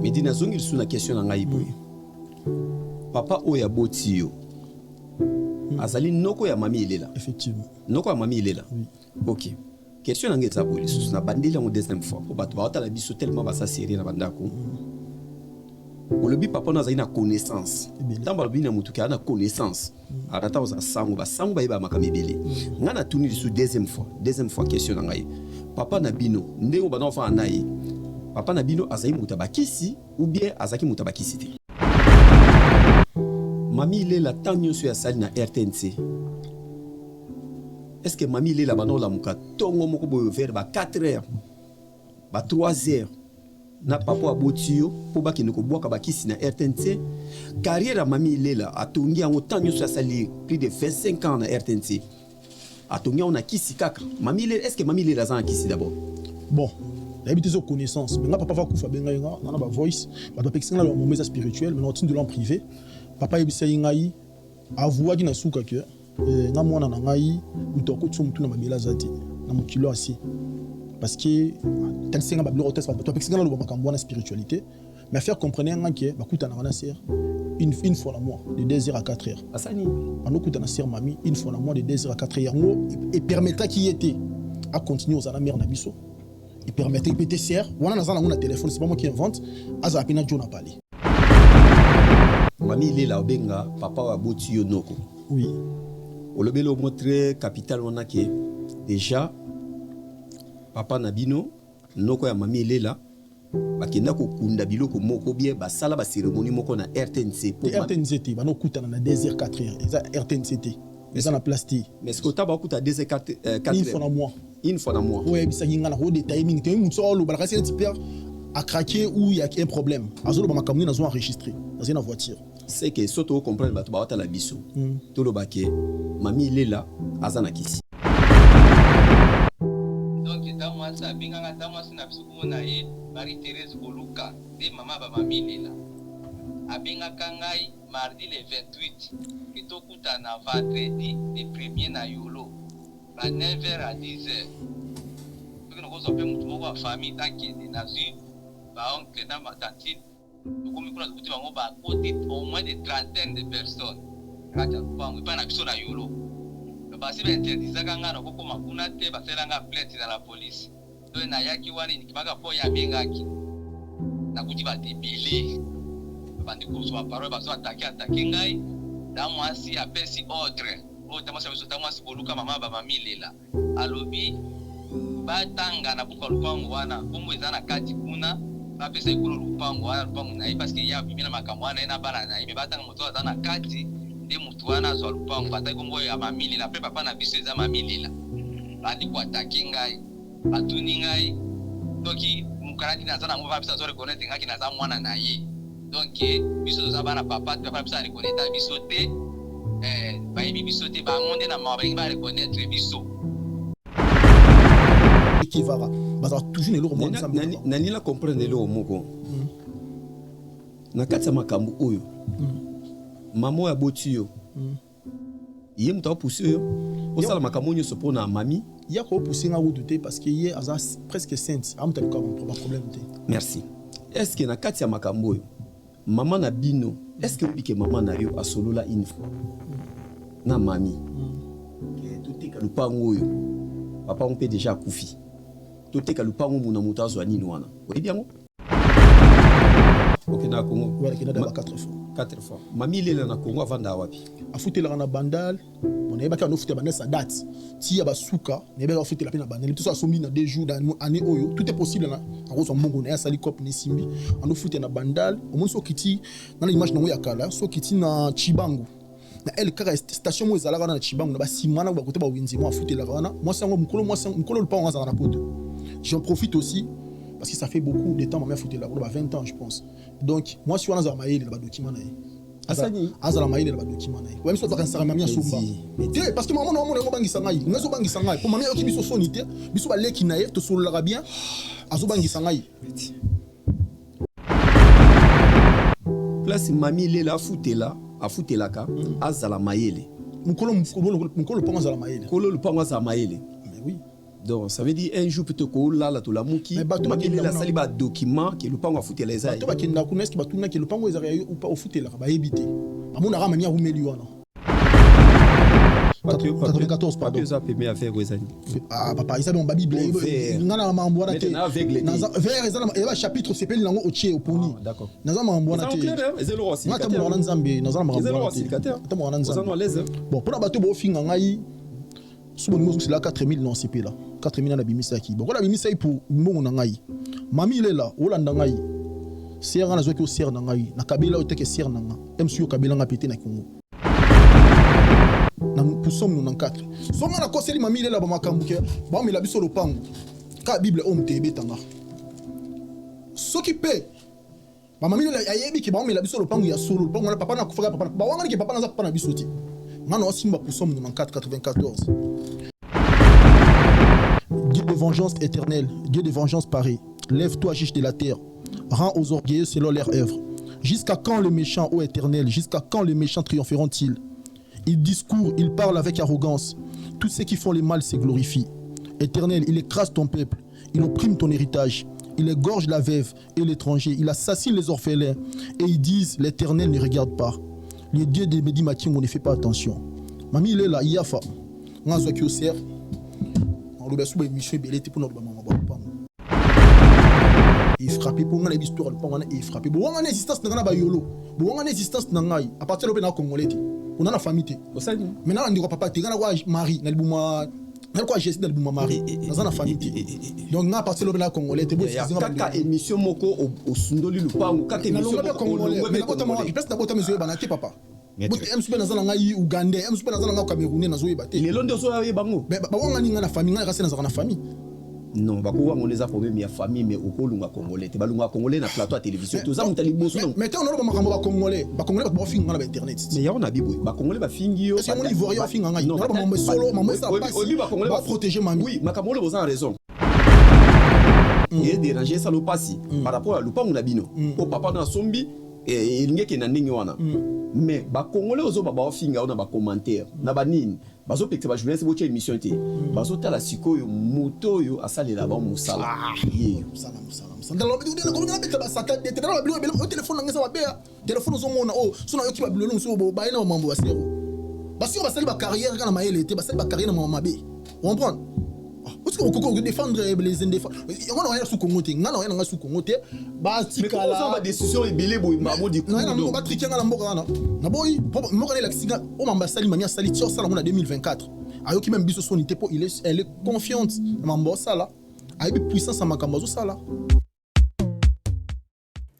Mais dis nazongi sur la question na ngai boy. Papa oya boti yo. Azali noko ya mami ilela. Effectivement. Noko ya mami ilela. Oui. OK. Question na ngeza boy sous na bandeli en deuxième fois. Pour bato ba la biso tellement ba sa série na bandako. Olobi papa na zali na connaissance. Tant ba bina mutu ka na connaissance. Arata oza sango ba sango ba yeba makamebele. Ngana tuni sous deuxième fois question na ngai. Papa na bino ndeko ba na fa anayi. Papa na bino azali mutabakisi ou bien azaki mutabakisi te. Mami il est la tanyo sur ya sali na RTNC. Est-ce que mami il est la bano la muka tongo moko boyo vers ba 4 heures ba 3 heures na papa abotio po ba kinoko boka bakisi na RTNC. Carrière mami il est là atongi yango tanyo sur ya sali plus de 25 ans na RTNC. Atongi on a kisi kaka. Mami il est, est-ce que mami il est la zan kisi d'abord? Bon. D'habitude, c'est connaissance. Mais papa va koufa benga nga, na ba voice, ba pexinga la momeza spirituel, mais on tient de l'en privé. Papa yebisa ngai avoué ki na suka ke nga mwana na ngai utoko tsumtu na mabela zati na mokilo asi. Parce que tansenga ba blo test ba pexinga la makambo na spiritualité, mais faire comprendre nga ke ba kuta na na sœur une fois la mois de 2 heures à 4 heures. Asani. Ano kuta na sœur mami une fois la mois de 2 heures à 4 heures et permettra qui était à continuer aux mère na biso. Il permettait de péter serre. On a un téléphone, c'est pas moi qui invente. Aza apena John a parlé. Mami il est là obenga papa wa boti yo noko. Oui. Olobelo montre capital wana ke déjà papa Nabino noko ya mami il est là. Bakenda ko kunda biloko moko bien ba sala ba cérémonie moko na RTNC pour RTNC ba no kutana na 2h 4h. Eza RTNC. Eza na plastique. Mais est-ce que tu as beaucoup à 2h 4h? Une fois dans mois. Une fois dans mois. Oui, ça y est, on a des timings. Tu as un solo, bah, c'est un petit peu à craquer ou il y a un problème. Azolo, bah, ma camion, ils ont enregistré dans une voiture. C'est que surtout comprendre, bah, tu vas la biso. Tout le baquet, mami il est là, azana kisi. Donc, dans moi, ça, bien dans moi, c'est n'absolu monaï, Marie-Thérèse Boluka, des maman, bah, mami il est là. Abenga kangai mardi le 28, et tout coup à vendredi le 1er na yolo. À 9h à 10h. Parce que nous avons beaucoup de famille qui est dans une oncle, dans ma tante. Nous avons au moins des trentaines de personnes. Quand on pas na biso na yolo. Le passé va interdire kanga na koko makuna te baselanga plainte dans la police. Donc na yaki wani nikimaka po ya bengaki. Na kuti ba débile. Bandi ko so parole ba so attaquer ngai. Dans moi si appel si ordre. Tamasa biso tamasi boluka mama ba mami lela alobi batanga na buka lupango wana kumbu ezana kati kuna bapesa ikulu lupango wana lupango na parce que ya bimina makambo wana na bana na ibe batanga moto azana kati nde mutu wana zo lupango batai kumbu ya mami lela pe papa na biso eza mami lela bandi ko ataki ngai batuni ngai doki mukarati na zana ngova bisa zo reconnaître ngaki na za mwana na ye donc biso za bana papa bisa reconnaître biso te bayebi biso te bangonde na mabalingi ba reconnaître biso qui va baza toujours nelo mo nani la comprendre le moko na kati makambo oyo mamo ya botio ye muta pousser yo osala makambo nyo sopo na mami ya ko pousser nga wudu te parce que ye aza presque sainte am tali ko problème te. Merci. Est-ce que na kati makambo oyo maman na bino est-ce que bike maman na yo a solo la une fois na mami tout est kalupango yo papa on peut déjà koufi tout est kalupango muna mutazo anini wana oui bien ngo OK na Congo voilà qui na 4 fois 4 fois mami lela na Congo avanda wapi afutela na bandal on est baka no futa bana sa date ti ya basuka ne beka afutela pe na bandal tout ça sombi na 2 jours dans année oyo tout est possible na en so mbongo na sali cop ne simbi on futa na bandal au moins so kiti na image na ya kala so kiti na Chibangu na el kaka station mo ezala na Chibangu na ba simana ba kote ba winzi mo afutela wana moi sango mukolo le pa on za na poto. J'en profite aussi parce que ça fait beaucoup de temps ma mère foutela ba 20 ans je pense. Donc moi si on a za maïle ba document na asani azala maïle ba document na ouais so za kan mami asomba parce que maman no mo bangisa ngai ngazo bangisa ngai pour mami okibiso sonité biso ba leki na ye to solola bien azo bangisa ngai place mami lela foutela afutelaka azala maïle mukolo ponga azala maïle kolo lupango azala maïle mais oui Donc, ça veut dire un jour, peut-être que là, la Tolamuki, il a sali ba document qui le pango a foutu les ailes. Bato bakenda kuna eski batuna ki le pango ezari ou pas au footela ba éviter. Amona rama nia rumeli wana. 94 pardon. Papier ça permet à faire Wezani. Ah papa, ils ont ba Bible. Ngana mambo wana te. Vers ezala eba chapitre sepeli nango otie oponi. D'accord. Naza mambo wana te. Ezelo aussi. Ngata mo wana nzambe, naza mambo wana te. Ngata mo wana nzambe. Bon, pour bato bo finga ngai souvent nous c'est là 4000 non CP là 4000 na bimisa ki bon la bimisa pour mbongo na ngai mami ile là olanda ngai ser na zo ki o ser na ngai na kabila o teke ser na nga MCU kabila nga pété na Congo na pusom nous na 4 so nga na koseli mami ile là ba makambu ke ba mi la biso lopango ka bible o mtebe tanga soki pe ba mami ile ayebi ki ba mi la biso lopango ya solo lopango na papa na kufaka papa ba wanga ki papa na za papa na biso ti ngana osimba pusom nous na 494. Dieu de vengeance éternelle, Dieu de vengeance parée, lève-toi, juge de la terre, rends aux orgueilleux selon leur œuvre. Jusqu'à quand les méchants, ô éternel, jusqu'à quand les méchants triompheront-ils? Ils discourent, ils parlent avec arrogance. Tous ceux qui font le mal se glorifient. Éternel, il écrase ton peuple, il opprime ton héritage, il égorge la veuve et l'étranger, il assassine les orphelins. Et ils disent, l'Éternel ne regarde pas. Le Dieu de Medi Making, on ne fait pas attention. Mamie, il est là, il y a fa. On a zo qui au sert. On le baisse émission belé pour notre maman. Il frappé pour ngana histoire le pangana il frappé. Bon ngana existence ngana ba yolo. Bon ngana existence ngai à partir de na congolais. On a la famille. Maintenant on dit papa te ngana kwa mari na libuma. Na kwa Jésus na libuma mari. Na famille. Donc na partir de na congolais te bo kaka émission moko au sundoli le pango kaka émission congolais. Mais quand on place na bota mezo banaki papa. Bote MSP na zala ngai Uganda, MSP na zala ngai Camerounais na zoye baté. Les londo so ya bango. Mais ba wanga ninga na famille, ngai rase na zala na famille. Non, ba ko wanga les a problème ya famille mais okolunga congolais. Te balunga congolais na plateau à télévision. Tout ça mutali boso. Mais te on ba makambo ba congolais ba finga na internet. Mais ya on a bibo. Ba congolais ba fingi yo. Est-ce qu'on ivoirien ba finga ngai? Non, ba mambo solo, mambo ça passe. Ba protéger mamie. Oui, makambo vous avez raison. Et déranger ça le passi par rapport à lupango na bino. Au papa na sombi et il ngeke na ndingi wana. Mais ba congolais ozo ba finga ona ba commentaire na ba nini bazo pekte ba journaliste bo émission té bazo tala sikoyo moto yo asali la ba musala ye musala ndalo bi dina ko ngana beta ba sata de tena ba bilo o téléphone ngesa ba bea téléphone zo mona o sona yo ki ba bilo so bo ba ina mambo ba sero ba sero ba sali ba carrière kana maele té ba sali ba carrière na mama be on comprend. Parce que Congo défendre les indéfendables. On a rien sous Congo, on a rien sous Congo. Bah tika là. Mais décision est belé boy mamo di coup. Non, ba triquer na mboka na. Na boy, mboka la kisinga o mamba sali mamia sali tio sala mona 2024. Ayo ki même biso sonité po elle est confiante na mambo sala. Ayo puissance à makambo sala.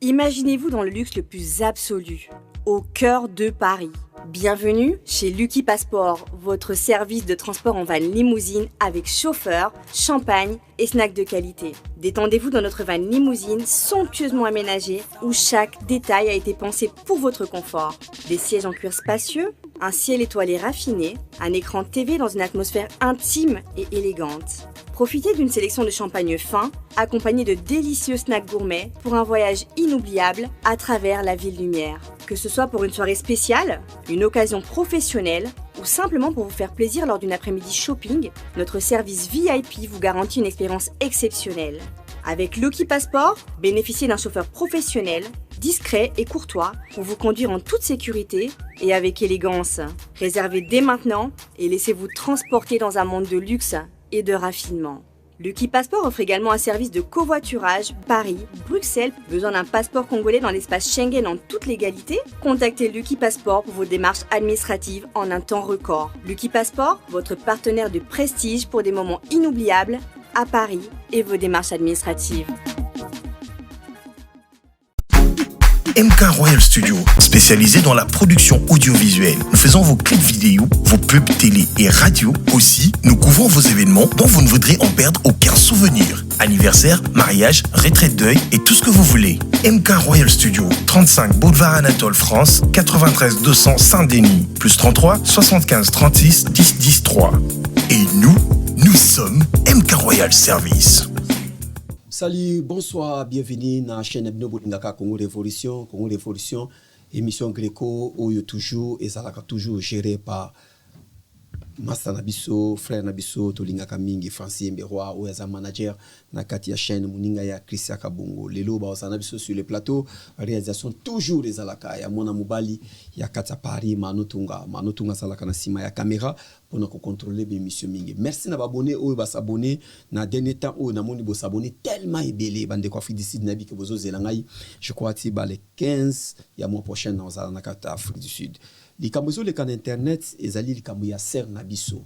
Imaginez-vous dans le luxe le plus absolu, au cœur de Paris. Bienvenue chez Lucky Passport, votre service de transport en van limousine avec chauffeur, champagne et snacks de qualité. Détendez-vous dans notre van limousine somptueusement aménagée où chaque détail a été pensé pour votre confort. Des sièges en cuir spacieux, un ciel étoilé raffiné, un écran TV dans une atmosphère intime et élégante. Profitez d'une sélection de champagne fin, accompagné de délicieux snacks gourmets pour un voyage inoubliable à travers la ville lumière. Que ce soit pour une soirée spéciale, une occasion professionnelle ou simplement pour vous faire plaisir lors d'une après-midi shopping, notre service VIP vous garantit une expérience exceptionnelle. Avec Lucky Passport, bénéficiez d'un chauffeur professionnel, discret et courtois pour vous conduire en toute sécurité et avec élégance. Réservez dès maintenant et laissez-vous transporter dans un monde de luxe et de raffinement. Lucky Passport offre également un service de covoiturage Paris, Bruxelles. Besoin d'un passeport congolais dans l'espace Schengen en toute légalité? Contactez Lucky Passport pour vos démarches administratives en un temps record. Lucky Passport, votre partenaire de prestige pour des moments inoubliables à Paris et vos démarches administratives. MK Royal Studio, spécialisé dans la production audiovisuelle. Nous faisons vos clips vidéo, vos pubs télé et radio. Aussi, nous couvrons vos événements dont vous ne voudrez en perdre aucun souvenir. Anniversaire, mariage, retraite deuil et tout ce que vous voulez. MK Royal Studio, 35 Boulevard Anatole France, 93 200 Saint-Denis, plus 33 75 36 10 10 3. Et nous sommes MK Royal Service. Salut, bonsoir, bienvenue dans la chaîne Ebno Bolingaka Congo Révolution, émission Gréco, Oyo toujours, et ça toujours géré par master na biso frère na biso tolingaka mingi Francis Mberwa ou aza manager na kati ya chaîne muninga ya Christian Kabungo lelo ba osana biso sur le plateau réalisation toujours ezalaka ya mona mobali ya kati ya Paris Manotunga salaka na sima ya caméra pour ko contrôler l'émission mingi. Merci na abonné ou ba s'abonner na dernier temps ou na moni bo s'abonner tellement ebelé bande ko Afrique du Sud na bi ke bozo zelangai je crois ti ba le 15 ya mois prochain na ozala na kati ya Afrique du Sud. Likambo zo le kan internet ezali likambo ya ser na biso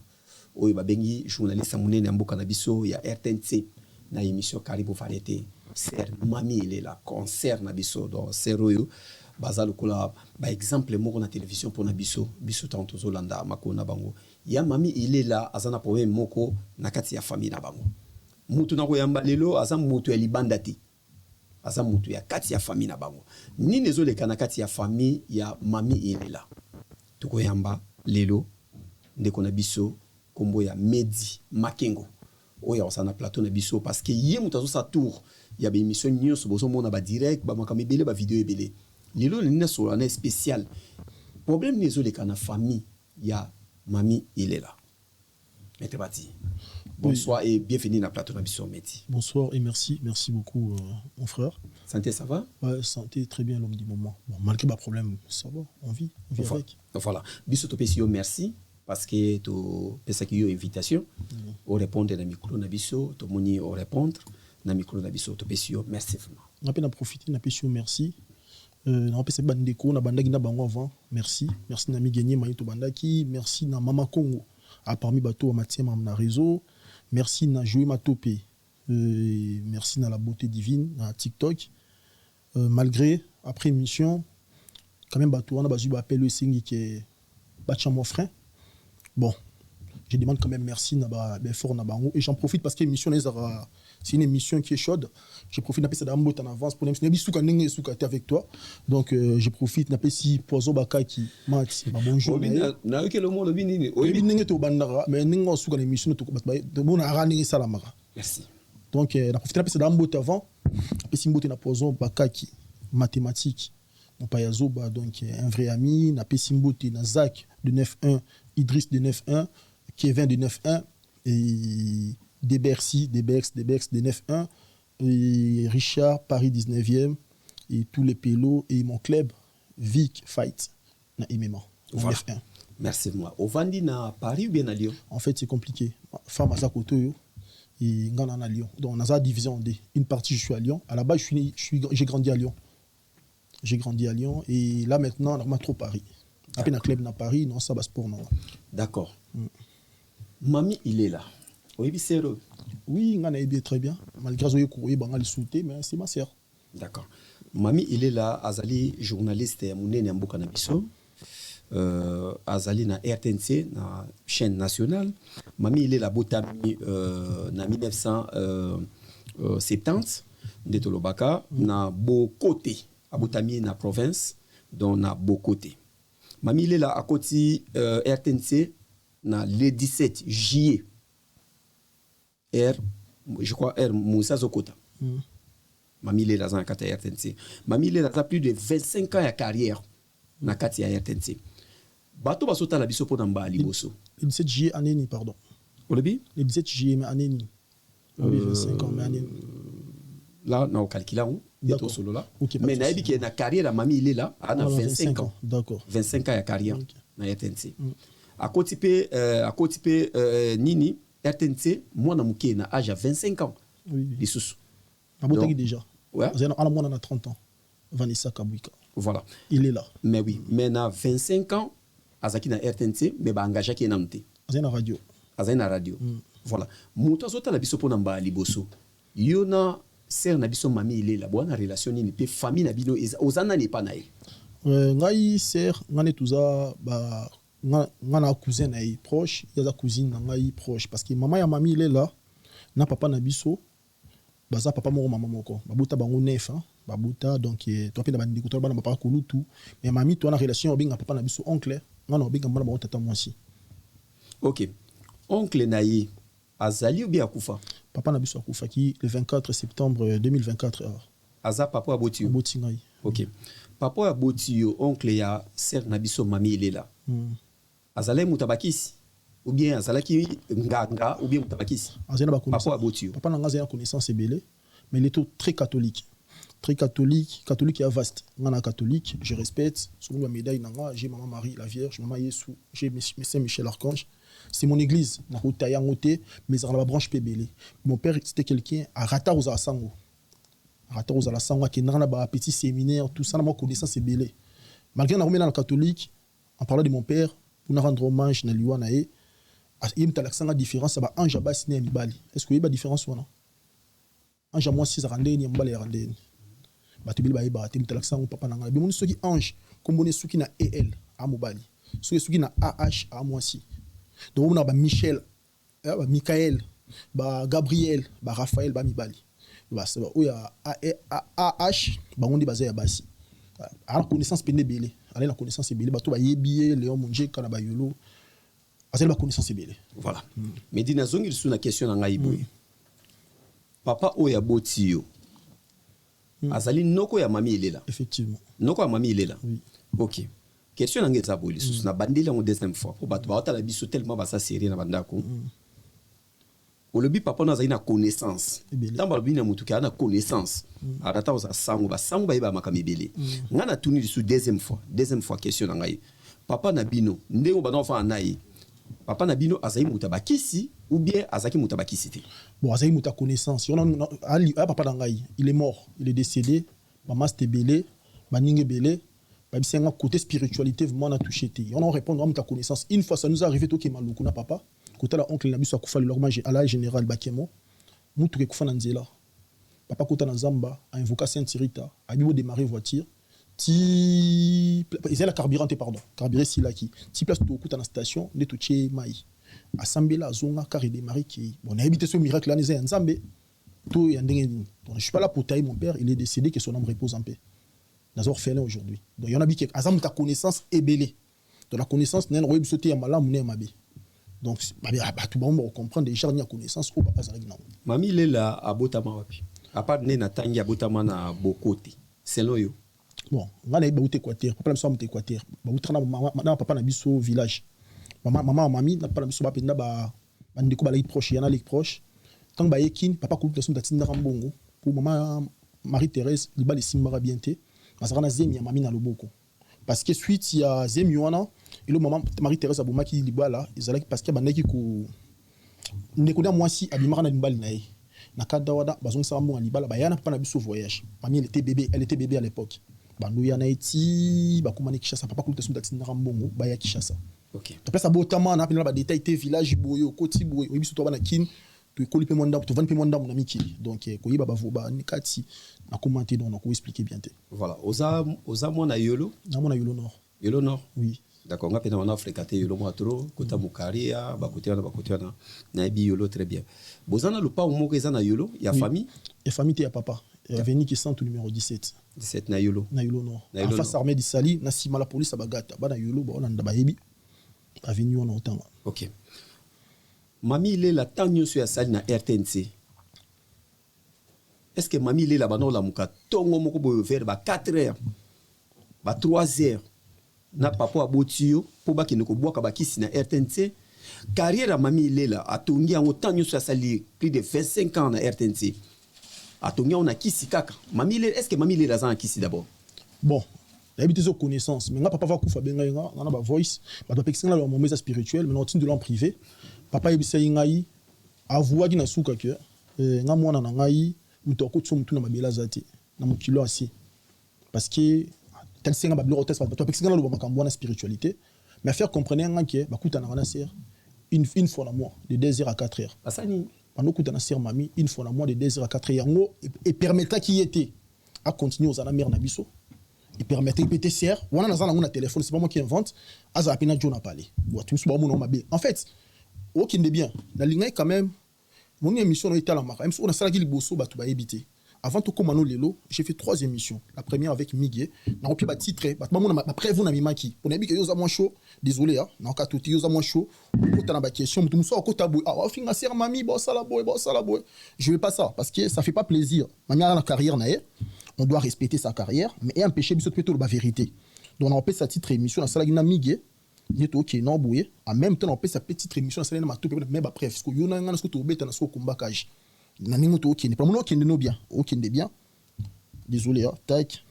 oyo babengi journaliste munene mboka na biso ya RTNC na émission Karibu Variété ser mami il est là concert na biso donc ser oyo bazalo kola ba exemple moko na télévision pour na biso tanto zolanda makona bango ya mami il est là azana problème moko na kati ya famille na bango mutu na koyamba lelo aza mutu ya libanda te aza mutu ya kati ya famille na bango nini zo le kana kati ya famille ya mami il est là tukoyamba lelo ndeko na biso kombo ya Medi Makengo oya osana plateau na biso parce que yé mutazo sa tour ya ba émission nyonso bozo mona ba direct ba makami belé ba vidéo ebelé lelo ni na so na spécial problème nezo le kana famille ya mami il est là mettez parti bonsoir et bienvenue na plateau na biso Medi. Bonsoir et merci beaucoup mon frère. Santé ça va? Ouais, santé très bien l'homme du moment. Bon, malgré ma problème ça va, on vit avec. Voilà biso to pesio merci parce que to pesa ki yo invitation au répondre na micro na biso to moni au répondre na micro na biso to pesio merci vraiment. On a profiter na pesio merci. Na pesa bandeko na bandaki na bango avant merci na mi gagner maïto bandaki merci na mama Congo a parmi bateau matière na réseau merci na jouer ma topé merci na la beauté divine na TikTok malgré après émission quand même bateau on a bazu appel le singi qui est bacha mon frère. Bon, je demande quand même merci na fort na bango et j'en profite parce que l'émission c'est une émission qui est chaude. Je profite na pesa d'ambo en avance pour l'émission bisuka nenge suka avec toi. Donc je profite na pesi pozo baka qui mati ba bonjour. Na ke le monde binini. Obi nenge to bandara mais nenge suka l'émission to de bon ara nenge salamara. Merci. Donc na profite na pesa d'ambo avant. Pesi mbote na pozo baka qui mathématiques. Mon payazoba donc un vrai ami na pesi mbote na Zach de 9-1 Idriss de 9-1, Kevin de 9-1, et Debercy de 9-1, et Richard, Paris 19e, et tous les pélos, et mon club, Vic Fight, na MMA, voilà. 9-1. Merci moi. Au Vandi na Paris ou bien à Lyon? En fait, c'est compliqué. Femme à Zakoto, et Ngana à Lyon. Donc, on a la division en D. Une partie, je suis à Lyon. À la base, j'ai grandi à Lyon. Et là, maintenant, on a trop Paris. Après, un club dans Paris, non, ça va sport, non. D'accord. Mami, il est là. Oui, oui, on a très bien. Malgré que je suis mais c'est ma sœur. D'accord. Mami, il est là. Azali, journaliste, Mounene Mboka Nabiso. Azali na RTNC, na chaîne nationale. Mami, il est là. Botami, na 1970, de Tolobaka, na Bokote. Abotami, na province, donc na Bokote. Mami, il est là à côté RTNC, le 17 juillet. Je crois, Moussa Zokota. Mami, il est là à RTNC. Mami, il est là à plus de 25 ans de carrière dans la RTNC. Bato basota la biso pour Namba Liboso. Le 17 juillet, année, pardon. Le 17 juillet, année. Oui, 25 ans, mais année. Là, on calcule d'accord. Solo là. Okay, mais na qui na carrière la mami il est là a 25 ans. D'accord. 25 ans de carrière na RTNC. À côté Nini RTNC moi na muké na âge à 25 ans. Oui. Les sous. Na botaki déjà. Ouais. À moi on a 30 ans. Vanessa Kabwika. Voilà. Il est là. Mais oui, mais na 25 ans azaki na RTNC mais ba engagé qui na mté. Azena radio. Azena radio. Voilà. Muto zota la biso pona mba liboso. Yona ser na biso mami il est là bonne relation ni pe famille na bino ozana ni pa na ye ngai ser ngane tuza ba ngana cousin na proche ya cousine na ngai proche parce que maman ya mami il est là na papa na biso baza papa moko maman moko babuta bango neuf babuta donc to pe na bandiko to bana papa kulutu mais mami to na relation obinga papa na biso oncle ngana obinga mwana bango tata mwasi. OK. Oncle na ye azali ou bien akufa? Papa na biso akufa ki le 24 septembre 2024. Aza papa aboti yo. Aboti ngai. OK. Papa aboti yo oncle ya ser na biso mami il est là. Azale mutabakisi ou bien azalaki nganga ou bien mutabakisi papa abotio papa nanga zena connaissance ebele mais il est très catholique catholique et vaste ngana catholique je respecte selon la médaille nanga j'ai maman Marie la Vierge maman Yesu j'ai Saint Michel Archange c'est mon église na kotaya ngote mais à la branche pebele mon père c'était quelqu'un à rata aux asango qui n'a pas petit séminaire tout ça na connaissance ebele malgré na remena na catholique en parlant de mon père pour nous rendre hommage na liwa na e il y a une différence ba ange ba siné mibali est-ce que il y a différence ou non ange moi 6 randé ni mbali randé ba tibili ba iba tim talaxan papa nanga bi mon soki ange comme on soki na el a mobali soki na ah a moi si donc on a ba Michel ba Michael ba Gabriel ba Raphaël ba mibali ba ça ba oya ah ba on dit bazaya basi a la connaissance penebele ala la connaissance ebele ba to ba yebié Léon Monje kana ba yolo azali ba connaissance ebele voilà mais dina zongi sur la question na ngai boy papa oya botio azali noko ya mami elela effectivement noko ya mami elela oui. OK question na ngeza boli sous na bandela en deuxième fois pour bato ba la biso tellement ba sa série na bandako olobi papa na azali na connaissance tamba lobi na mutu ka na connaissance arata oza sango ba sango ba yeba makama ebele ngana tuni sous deuxième fois question na ngai papa na bino ndeko ba fa nayi papa na bino azali mutabakisi ou bien azaki mutabakisi te bon azali muta connaissance on a papa na ngai il est mort il est décédé maman c'était belé baninge belé ba bisenga côté spiritualité vraiment na touché te on répondre à muta connaissance une fois ça nous est arrivé to ke maluku na papa côté la oncle na biso akufa le lormage à la général bakemo mutu ke kufa na nzela papa kota na zamba a invoqué Sainte Rita a bibo démarrer voiture ti ils la carburant pardon carburé silaki ti place to kuta na station de touché mai asambela zonga car il démarrer qui bon a évité ce miracle là nzé nzambe to ya ndenge ni donc je suis pas là pour tailler mon père il est décédé que son âme repose en paix dans orphelin aujourd'hui donc il y en a qui azam ta connaissance ebelé de la connaissance nen roye bisoté ya malamu ne mabe donc tout le monde comprend déjà ni connaissance au papa zalaki na mami lela abotama wapi à part ne na tangi abotama na bokote selon yo bon ngana ba uté Équateur papa na mte Équateur ba utrana na papa na biso village maman mami na papa na biso ba penda ba ndiko ba ligue proche yana ligue proche tant ba yekin papa ko tlasom tatinda rambongo pour maman Marie-Thérèse libali simbara bienté masakana zemi ya mami na loboko parce que suite ya zemi wana ilo maman Marie-Thérèse abomaki libala ezalaki parce que bandaki ko ndeko na mwasi abimaka na limbali na ye na kada wada bazongisa mbonga libala bayana papa na biso voyage mami elle était bébé à l'époque bandu ya na eti bakomani Kishasa papa ko tlasom tatinda rambongo ba ya Kishasa OK to place abotama na pina ba détail te village boyo koti boyo biso to bana kin to ekoli pe monda to vendre pe monda na mikili donc ko yiba bavoba ni kati na commenter donc on expliquer bien te voilà oza mona yolo na mona yolo nord oui d'accord nga pena on a fréquenté yolo mo trop kota mukaria ba côté na bi yolo très bien bozana lupa moko ezana yolo ya famille et famille te ya papa avenue qui centre numéro 17 na yolo nord en face armée du Sali na sima la police abagata ba na yolo ba on ba yebi avenue on autant OK mami il est la tanyo sur ya sali na RTNC est-ce que mami il est là bana la muka tongo moko boyo vers ba 4h ba 3h na papa abotio po ba kineko boka ba kisi na RTNC carrière ya mami il est là atongi yango tanyo sur ya sali plus de 25 ans na RTNC atongi on a kisi kaka mami il est-ce que mami il est là za kisi d'abord bon d'habitude zo connaissance mais nga papa va kufa benga nga na ba voice ba to pekisanga la moment spirituel mais on tient de l'en privé papa yebisa ngai avouaki na suka ke nga mwana na ngai mutoko tso mutu na mabela zati na mukilo asi parce que tel singa ba bloro test ba to pekisanga lo makambo na spiritualité mais faire comprendre nga ke ba kuta na ser une fois na mois de 2h à 4h asani pendant kuta na ser mami une fois na mois de 2h à 4h yango et permettra qui était à continuer aux ana mère na biso il permettait péter serre on a na téléphone c'est pas moi qui invente aza pina John a parlé bon tout ce bon mabe en fait aucun de bien la ligne quand même mon émission était à la marque même si on a ça qui liboso ba tout ba éviter avant tout comme lelo j'ai fait 3 émissions la première avec Miguel na opi ba titre ba maman ma prévu na mimaki on a dit que yo za moins chaud désolé hein na ka tout yo za moins chaud ko ta na ba question tout so ko tabu ah finga ser mami bo sala boy je veux pas ça parce que ça fait pas plaisir mami a la carrière na on doit respecter sa carrière mais empêcher biso de la vérité donc on appelle ça titre émission na sala gina Miguel ni to ki non boye en même temps on peut sa petite émission ça na to même après parce que yo na ngana ce que to beta na so combat cage na ningo to ki ni pour moi ki no bien bien désolé tac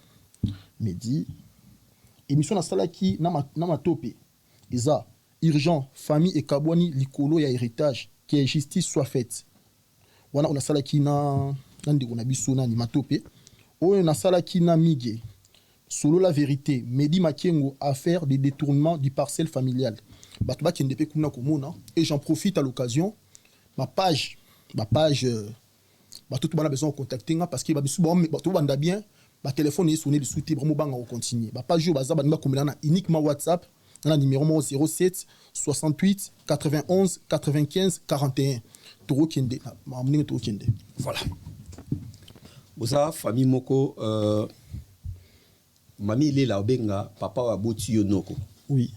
midi émission na sala ki na ma topé isa urgent famille et kabwani likolo ya héritage que justice soit faite wana on a sala ki na ndiko na biso na ni matopé oyo na sala ki na mige solo la vérité Medi Makengo affaire des détournements du parcelle familial batba qui ndepé kuna komona et j'en profite à l'occasion ma page tout bana besoin de contacter parce que ba bisu tout banda bien ba téléphone est sonné de souter vraiment banga continuer ba page baza banda komela uniquement WhatsApp na numéro 07 68 91 95 41 toro kende ma mninga toro kende voilà boza famille moko Mami il est là benga papa wa botu yonoko. Oui.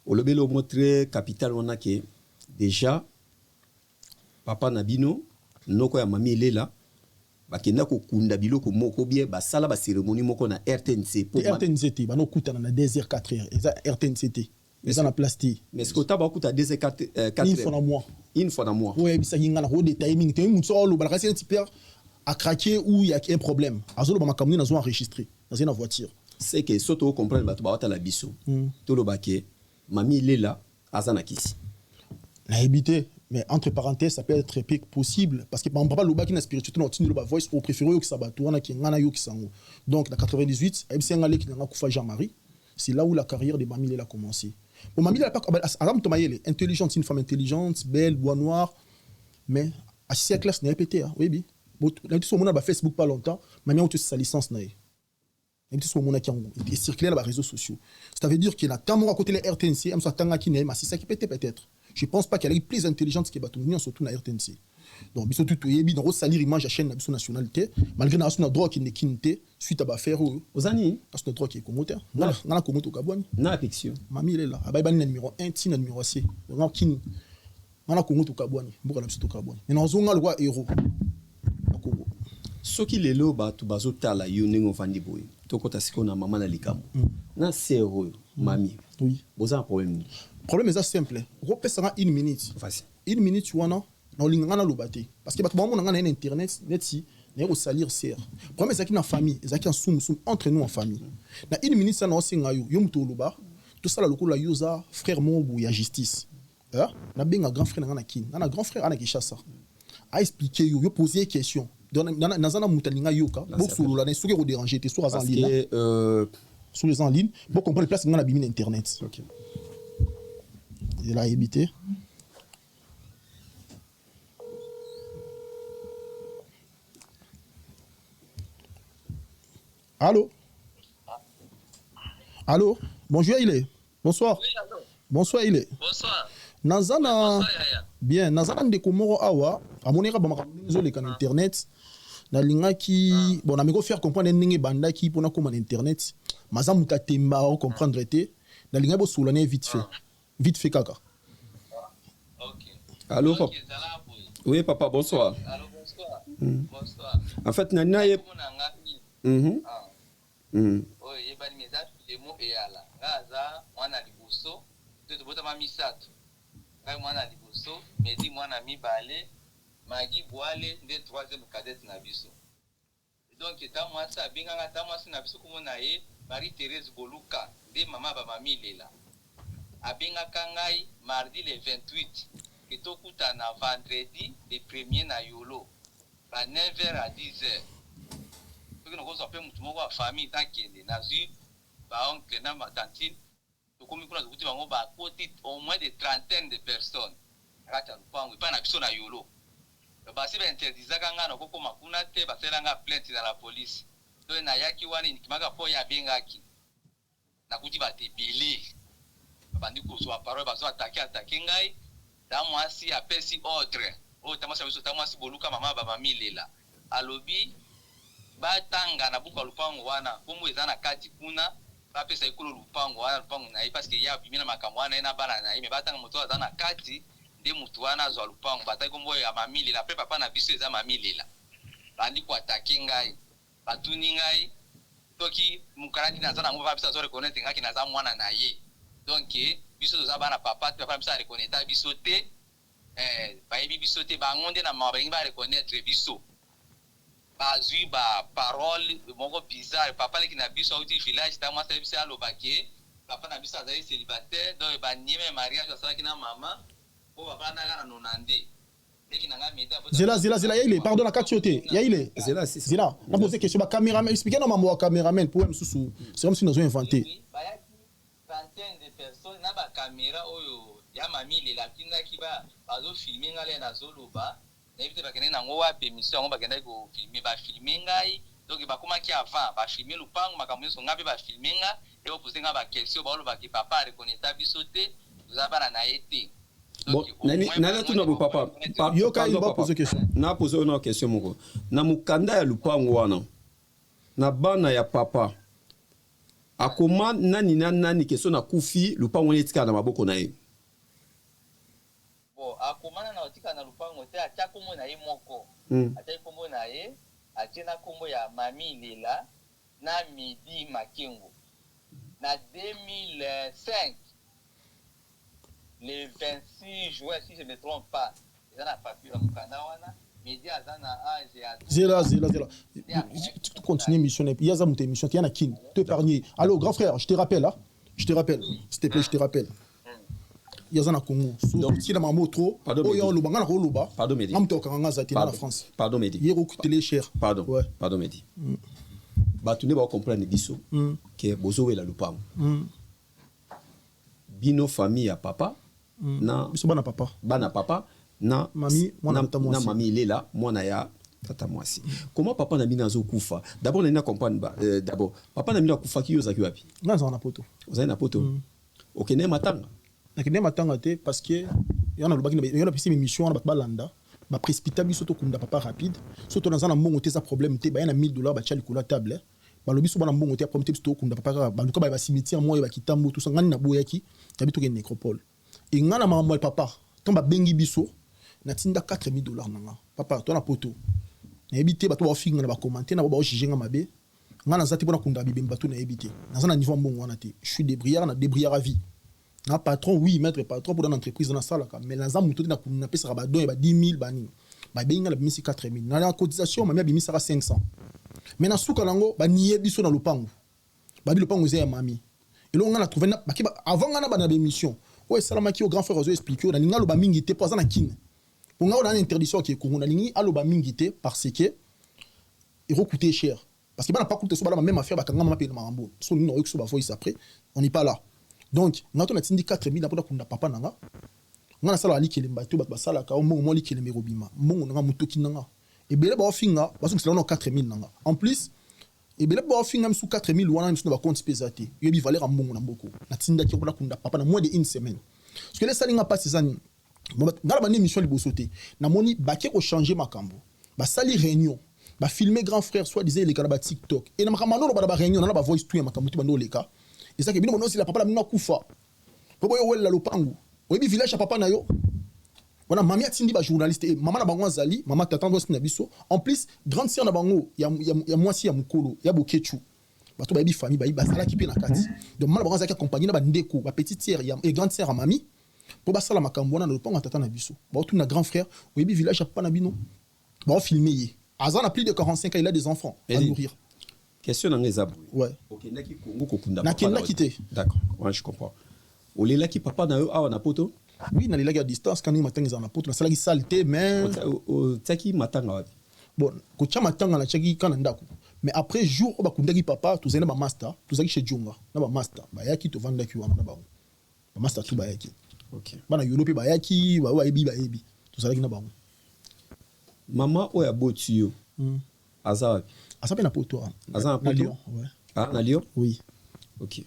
Au lobelo montré capital on a que déjà papa nabino noko ya mami il est là bakenda ko kunda biloko moko bien ba sala ba cérémonie moko na RTNC pour RTNC ba no kuta na 2h4h eza RTNC eza na plastique mais ce que ta ba kuta 2h4 une fois dans mois oui bisa yinga na de timing te mu solo ba kasi un petit peu à craquer ou il y a un problème azolo ba makamuni na zo enregistrer dans une voiture c'est que soto comprendre ba to ba ta la biso to lo baké mami il est là azana kisi na habité mais entre parenthèses ça peut être possible parce que papa loba qui na spiritualité na tinu loba voice au préféré que ça ba tourna ki ngana yo ki sango donc na 98 ebse ngale ki nga kufa Jean-Marie c'est là où la carrière de Mami Lela a commencé bon Mami Lela pas Adam Tomayele intelligente une femme intelligente belle bois noir mais à 6 classe na répété oui bi bon là tu sur mon Facebook pas longtemps mais on tu sa licence na même si mon qui est circulé dans les réseaux sociaux ça veut dire qu'il a tellement à côté les RTNC am so tanga ki mais c'est ça qui peut-être je pense pas qu'elle est plus intelligente que Batouni surtout na RTNC donc biso tout yebi dans salir image à chaîne na biso nationalité malgré na asuna droit qui ne kinte suite à ba faire ozani asuna droit qui est communautaire na Congo to Gabon na fiction Mami il est là abay ban numéro 1 ti na numéro C donc kin na Congo to Gabon mboka na biso to Gabon mais na zonga le roi héros Congo soki lelo bato bazotala yo ndenge ofandi boye tokota siko na mama na likambo na sero mami oui boza un problème est simple repesa une minute facile une minute wana na olinga na lobate parce que bato bamona nga na internet net si na ko salir ser problème ezaki na famille ezaki en soum entre nous en famille na une minute ça na osinga yo muto loba tout ça la lokola yoza frère mon ya justice na benga grand frère na kin na grand frère ana Kishasa a expliquer yo poser question dans zana mutalinga yoka bo solo na soki ko déranger te sur en ligne sur les en ligne pour comprendre place nga na bimi internet OK il a habité Allô allô bonjour il est bonsoir oui, allô. Bonsoir il est bonsoir nazana bien nazana ndeko moko awa amoneka ba makambo zo leka na internet na linga ki bon na meko faire comprendre ndenge banda ki pona koma na internet maza mutatemba o comprendre te na linga bo solane vite fait kaka OK allô papa oui papa bonsoir allô bonsoir bonsoir en fait nana ye oyo yebani meza filemo eyala ngaza mwana liboso to botama misato ngai mwana liboso medi mwana mibale magi bwale nde 3e cadette na biso donc ta mwasi abenganga ta mwasi na biso komona ye Marie Thérèse Goluka nde mama ba Mami Lela abengaka ngai mardi le 28 etokutana vendredi le 1er na yolo ba 9h à 10h soki nakozwa mpe mutu moko ya famille takende nazwi baoncle na matantine tokomi kuna tokuti bango bakoti au moins de trentaine de personnes nakati ya lupango epai na biso na yolo basi bainterdisaka ngai nakokoma kuna te basalelanga plainte na la police to nayaki wana nikimaka mpo oyo abengaki nakuti bato ebele babandi kozwa parole bazo atake ngai ta mwasi apesi ordre oyo ta mwasi ya biso ta mwasi Boluka mama ba Mami Lela alobi batanga na buka lupango wana kombo eza na kati kuna bapesa ekolo lupango wana lupango na ye parce que ya bimina makambo wana na bana na ye me batanga moto aza na kati nde mutu wana azwa lupango bataki kombo ya Mami Lela pe papa na biso eza Mami Lela bandi ko atake ngai batuni ngai toki mukarati na zana ngo bapesa zo reconnaître ngaki na za mwana na ye donc biso toza bana papa te papa biso areconnaitre biso te bayebi biso te bango nde na mawa balingi bareconnaitre biso bazwi baparole moko bizarre papa leki na biso auti village ntango mwasi na biso alobaki papa na biso azali célibataire donc banieme mariage asalaki na mama po papa nanga na 90 Zela, il est, pardon, la cachotée. Il est. Zela, on a posé question. Caméraman, expliquez-nous, maman, caméraman, pour même sous. C'est comme si nous avons inventé. Vingtaine de personnes, na ba caméra, oyo, ya mami, les lapina qui va, bazo filmer, ngale na zolo ba, na évite ba kene na ngoa permission, on ba kene ko filmer, ba filmer ngai, donc ba comment qui avant, ba filmer le pang, ma caméra son ngabe ba filmer nga, et ba poser nga ba question, ba lo ba ki papa reconnaître bisoté, vous avez na été. Bon, nana tu n'as papa. Yo ka il va poser question. Na poser une question moko. Na mukanda ya lupango wana. Na bana ya papa. Akoma nani question na kufi lupango etika na maboko na ye. Bon, akoma na otika na lupango te atia kombo na ye moko. Atia kombo na ye, atia na kombo ya Mami Lela na Midi Makengo. Na 2005 le 26 juin, si je ne me trompe pas, il y a un papier dans mon canal, Midi a Zela. Tu continues l'émission. Il y a une émission, il y a qui te épargner. Allô, grand frère, je te rappelle, là. Je te rappelle. S'il te plaît, je te rappelle. Il y a un Congo. Donc, si la maman trop, oh, il y a un loba, pardon, Mehdi. En France. Pardon, Mehdi. Il y a beaucoup de cher. Pardon, pardon, Mehdi. Batune va comprendre biso que bozo la lupango. Bino famille à papa. Na bana papa na mami na mami Lela mwana ya tata mwasi. Comment papa na bina zo kufa? D'abord na comprendre d'abord papa na bina kufa ki yoza ki wapi? Na na poto. Oza na poto. Okene matanga. Na kene matanga te parce que yana lobaki na yana pisi mission na balanda ba précipiter biso to kunda papa rapide. Surtout dans un mbongo te sa problème te ba yana $1000 ba tchali kula table. Ba lobi so bana mbongo te problème te biso to kunda papa ba luka ba cimetière moi ba kitambo tout ça ngani na boyaki tabitu ke nécropole. Et ngana maman et papa quand ba bengi biso na tinda $4000 nanga papa to na poto na ebité ba to ba finga na ba commenter na ba juger nga mabe ngana zati bona kunda bibemba to na ebité na za na niveau mbongo wana te je suis débrouillard na débrouillard à vie na patron oui maître patron pour dans entreprise na sala ka mais na za muto na kuna pesa ba don ba 10000 bani ba benga la bimisi 4000 na la cotisation mamia bimisi 500 mais na suka nango ba nié biso na lupango ba bi lupango zé ya mami et là on a trouvé na avant ngana ba na émission. Ouais, salamaki au grand frère Ozo expliqué on a ninga loba mingité pas na kin. On a une interdiction qui est Congo na ningi aloba mingité parce que il coûtait cher. Parce que ba na pas coûté so ba même affaire ba kanga mama pe mambo. So nous on so ba voice après, on n'est pas là. Donc, ngato na tindi 4000 na pona papa nanga. Ngana sala ali kelemba to ba sala ka mo mo li keleme robima. Mo nga mutoki nanga. Et bele ba finga parce que c'est là 4000 nanga. En plus et bien là finga sous 4000 wana msu ba compte pesate yo bi valeur mbongo na mboko na tinda ki ko kunda papa na moins de une semaine parce que les salinga pas ces années ngala ba émission libosoté na moni ba ke ko changer makambo ba sali réunion ba filmer grand frère soit disait les kana ba TikTok et na makamano ba réunion na ba voice tout makambo tu bando leka et ça que bino mono si la papa la mina kufa po boyo wela lopangu oyebi village ya papa na yo wana mami atindi ba journaliste et maman na bango azali maman tatando na biso en plus grande sœur na bango ya mwasi ya mukolo ya bokechu bato ba bi famille ba basala ki pe na kati donc maman na bango azaki accompagner na ba ndeko ba petite sœur et grande sœur à mami po basala makambo na lopango tata na biso ba tout na grand frère oyebi village ya papa na bino ba filmer ye azan a plus de 45 ans il a des enfants à nourrir question na ngeza ouais OK naki Congo ko kunda papa na kité d'accord ouais je comprends olela ki papa na yo awa na poto. Oui, na lilaga à distance quand nous matanga za na poto na sala ki saleté mais taki matanga wapi bon ko cha matanga na chaki kana ndako mais après jour ba kundaki papa tu zena ba master tu zaki chez Djonga na ba master ba yaki to vanda ki wana na ba master tu ba yaki OK bana yolopi ba yaki ba ebi tu zaki na ba mama oya boti yo aza wapi asa pe na poto aza na poto ouais ah na Lyon oui OK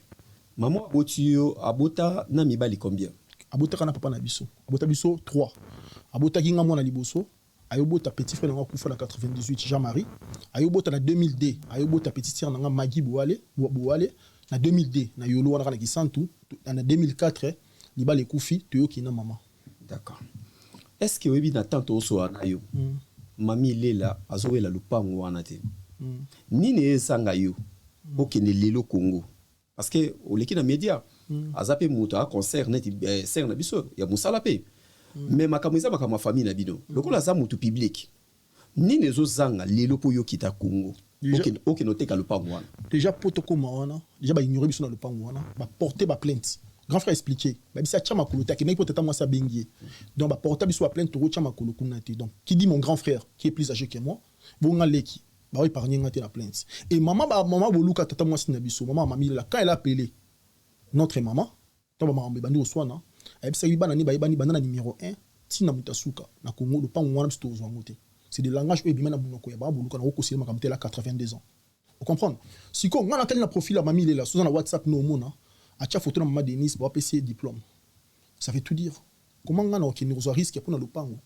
mama boti yo abota na mibali combien abota kana papa na biso abota biso 3 abota kinga mwana liboso ayobota petit frère nga kufa na 98 Jean-Marie ayobota na 2002 ayobota petit sœur nga Magui Bouale na 2002 na yolo wana kana kisantu na 2004 libale kufi toyoki na mama d'accord est-ce que webi na tanto oso na yo mami Lela azowela lupango wana te nini esanga yo okende lelo Congo parce que oleki na média azape moto a concert net ser na biso ya musala pe mais makambo eza makambo famille na bino lokola za moto public nini ezozanga lelo po yo kita Congo ok noteka lopango wana déjà poto koma wana déjà ba ignorer biso na lopango wana ba porter ba plainte grand frère expliqué ba bisa tia makolo ta kenai peut-être moi ça bengier donc ba porter biso ba plainte to tia makolo kunati donc qui dit mon grand frère qui est plus âgé que moi bonga leki ba épargner ngate la plainte et maman boluka tata moi sina biso maman mami là quand elle a appelé notre maman to ba maman bandi oswana elle bisa bana ni ba bani bana numéro 1 tina mutasuka na Congo lopango wana biso to zwangote. C'est des langages où il y a des gens qui ont 82 ans. Vous comprenez? Si on a un profil à mamie, là, sur WhatsApp, nous avons une photo de maman Denise pour passer diplôme. Ça veut tout dire. Comment on a un risque pour le pango?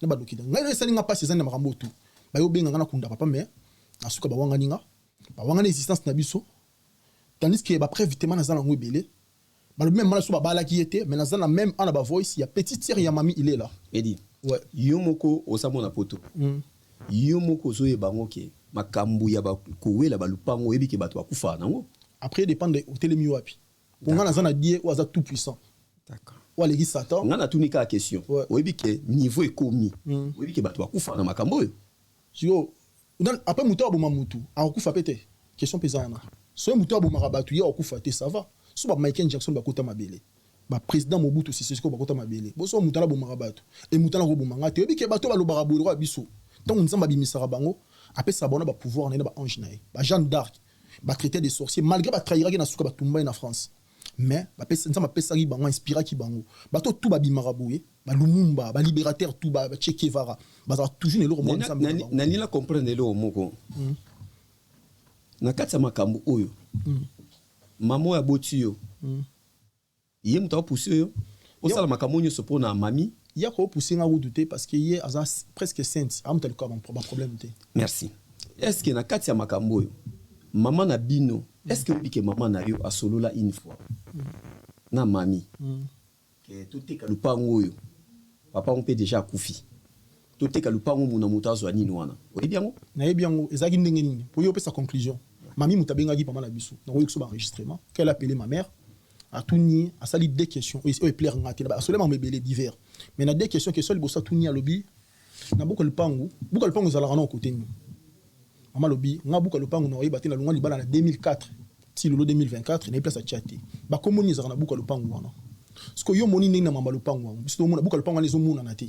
On a un pas ces années à tout. On a un papa, mais on a une existence nabiso. Tandis que après, vite, on a un belé. Même mal sur la qui était, mais on a même un voice, il y a petite sœur, il y a mamie, il est là. Edi. Ouais. Yomoko osamona poto. Yomoko zoye bango ke makambu ya ba kowela ba lupango ebi ke bato akufa nango. Après dépend de hôtel wapi. On a zana die ou za tout puissant. D'accord. Ou les Satan. On a tunika la question. Oyebi ke niveau ekomi. Oyebi ke bato akufa na makambo yo. Yo après muto aboma mutu, akufa pete. Question pesana. So muto aboma rabatu ya akufa te ça va. So ba Michael Jackson ba kota mabele. Ba président Mobutu Sese Seko bakota mabele boso mutala bomaka bato et mutala ko bomanga te obi ke bato ba lobaka boiro biso tant nzamba bimisaka bango apesa bona ba pouvoir na ba ange na ba Jeanne d'Arc ba traiter des sorciers malgré ba trahira ki na suka ba tumba na France mais ba pesa nzamba pesa ki bango inspira ki bango bato tout ba bimaka boye ba Lumumba ba libérateur tout ba Che Guevara ba toujours ne lo mo nzamba nani la comprendre le moko na katsa makambo oyo mamo ya botiyo yé muta poussé yo au sala makamonyo se pona mami ya ko pousser nga douter parce que yé aza presque sainte am tel ko ba problème té merci est-ce que na kati ya makambo yo maman na bino est-ce que bike maman na yo asolola une fois na mami que tout est ka lupango yo papa on peut déjà kufi tout est ka lupango muna mutazo ani nwana oyi biango na yebiango ezaki ndenge nini pour yo pesa conclusion mami mutabenga gi papa na biso na ko ba enregistrement qu'elle appelé ma mère à tout nier à sali des questions et plaire ngati na seulement mebele divers mais na des questions que seul bossa tout nier lobby na buka lupango za la rana côté ni mama lobby nga buka lupango na yeba tina lungwa libala na 2004 ti lolo 2024 na place à chatter ba komoni za na buka lupango wana parce que yo moni ninga mama lupango wana biso mona buka lupango les omona na te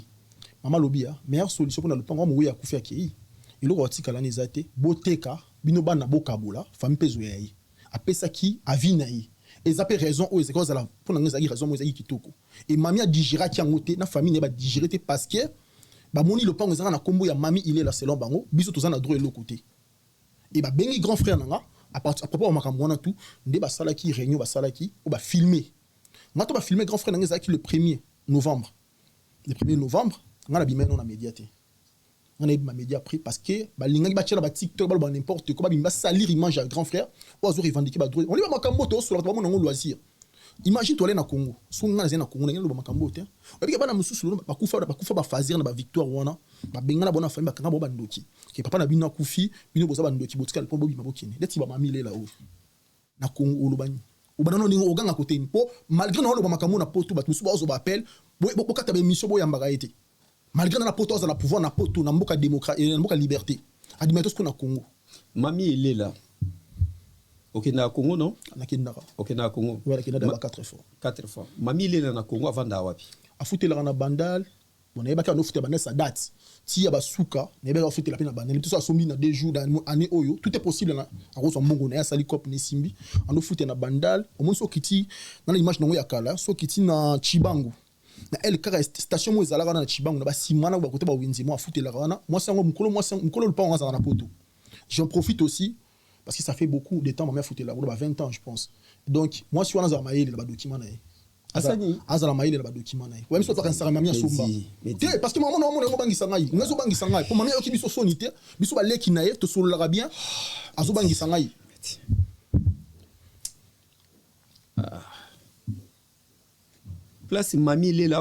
mama lobby meilleure solution pour na lupango mo ya kufia ki iloko watika la nezate boteka bino bana bokabola famille pezo yayi apesa ki avina yi et appellent raison aux écoles la pour nous dire raison aux kitoko et mamie a digéré qui ngoté na famille ne ba digéré parce que ba moni le pan na kombo ya mami il est là selon bango biso to na droit le côté et ba bengi grand frère nanga à propos makambo na tout nde ba salaki réunion ba salaki ou ba filmer ngato ba filmer grand frère nanga zaki le 1er novembre ngana bimeno na médiaté on a ma média pris parce que ba linga ba tchela ba TikTok ba n'importe quoi ba salir image à grand frère ou azo revendiquer ba droit on va makambo to sur la ba mon loisir imagine toi aller na Congo so ngana zena Congo ngelo ba makambo te ba bika ba na mususu ba kufa ba fazer na ba victoire wana ba benga na bona famille ba kanga ba ndoki ke papa na bino kufi bino boza ba ndoki botika le pombo bi mabokini leti ba mamile là haut na Congo lo bani ou ba non ningo oganga côté po malgré na lo ba makambo na poto ba mususu ba ozo ba appel bo kata ba mission bo yamba été malgré na poto za la pouvoir na poto na mboka démocratie na mboka liberté admettre ce qu'on a Congo mami il est là OK na Congo non na kindara OK na Congo voilà qui na d'abord 4 fois mami il est là na Congo avant da wapi a fouté la na bandal bon na yebaka no fouté ba sa date ti ya basuka na yebaka fouté la pena bandal tout ça sombi na 2 jours dans année oyo tout est possible na a ko so mbongo na ya sali cop ni simbi ando fouté na bandal au moins so kiti na image no ya kala so kiti na Chibangu na elle kaka station mo ezala na Chibangu na ba simana ba côté ba winzi mo afuté la kana moi sango mukolo le pa on na poto j'en profite aussi parce que ça fait beaucoup de temps ma mère fouté la ba 20 ans je pense donc moi si on a maïle la ba document na asani azala maïle la ba document na ouais mais so to kan sara mamia somba te parce que maman no mo bangisa ngai ngazo bangisa ngai pour mamia yoki biso sonité biso ba leki na ye to solo la bien azo bangisa ngai place mami lela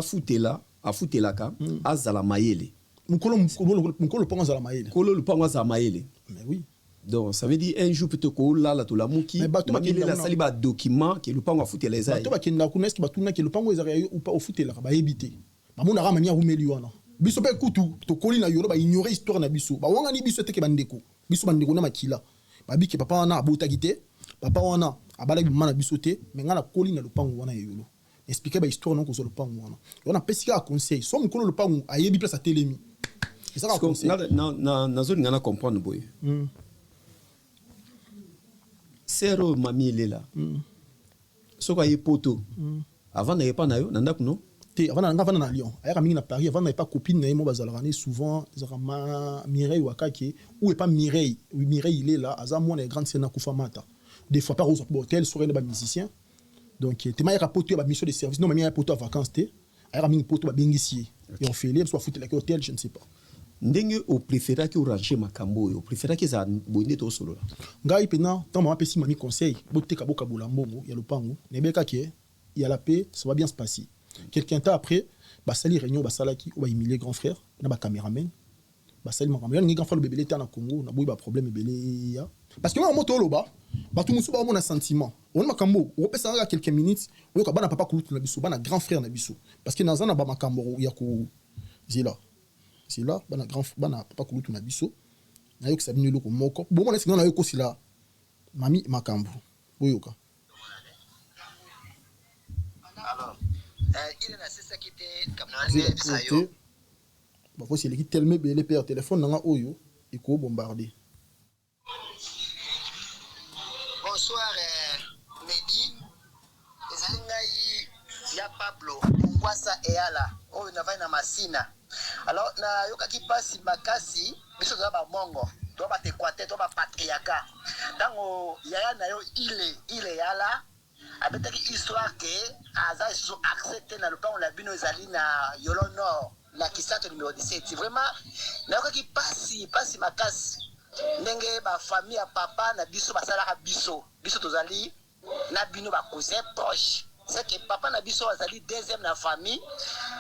afutela ka azala mayele mukolo ponga azala mayele kolo lupango azala mayele mais oui Donc, ça veut dire un jour, peut-être que là, tout la mouki, mais il a sali ba document qui le pas à foutre les ailes. Bato bakenda kuna eski batuna ke le pango ezari ou pas au foot la ba éviter. Ba mona rama nya rumeli wana. Biso pe kutu to koli na yolo ba ignorer histoire na biso. Ba wanga ni biso te ke bandeko. Biso bandeko na makila. Ba bi ke papa wana abota gite. Papa wana abala bi mana biso te, mais ngana koli na le pango wana yolo. Expliquer ba histoire non ko so le pango wana. On a pesika conseil. So mo kolo le pango ayebi place à telemi. Et ça va conseil. Na zone ngana comprendre boy. Sero mami il est là. So quoi poto. Avant n'avait pas nayo nanda kuno. Te avant n'avait na Lyon. Aya mingi na Paris avant n'avait pas copine na mo bazalana souvent zama Mireille Wakake ou est pas Mireille. Oui Mireille il est là. Azam moi grande scène na Kufamata. Des fois par aux hôtel soirée ba musicien. Donc te ma ya poto ba mission de service non mami ya poto à vacances te. Aya mingi poto ba bengisier. Et on fait les soit foutre la hôtel je ne sais pas. Ndenge o préféra que ranger makambo o préféra que ça bonne to solo ngai pena tant mama pesi mami conseil botte kaboka bolambongo ya lopango nebeka ke ya la paix ça va bien se passer quelqu'un temps après ba sali réunion ba salaki ou ba humilier grand frère na ba caméraman ba sali makambo ngi grand frère le bébé na Congo na boy ba problème bébé ya parce que moi moto loba ba tout musu ba mon sentiment on makambo o pesa nga quelques minutes o ka bana papa kulutu na biso bana grand frère na biso parce que nazana ba makambo ya ko zila c'est là bana grand bana papa kulutu na biso na yo kisabini loko moko bon mona singa na yo kosila mami makambo boyoka alors il na sisa kite kamnanga bisa yo ba ko sile ki tellement belé père téléphone nanga oyo e ko bombarder. Bonsoir Mehdi ezali ngai ya Pablo Ngwasa Eyala oyo na vai na Masina. Alors na yokaki pasi makasi biso za ba mongo to ba tekwate to ba patriarcat dango yaya na yo ile yala abetaki histoire que aza so accepté na le plan la bino ezali na Yolo Nord na Kisato numéro 17 vraiment na yokaki pasi makasi ndenge ba famille ya papa na biso basalaka biso tozali na bino ba cousin proche. C'est que papa na biso azali deuxième na famille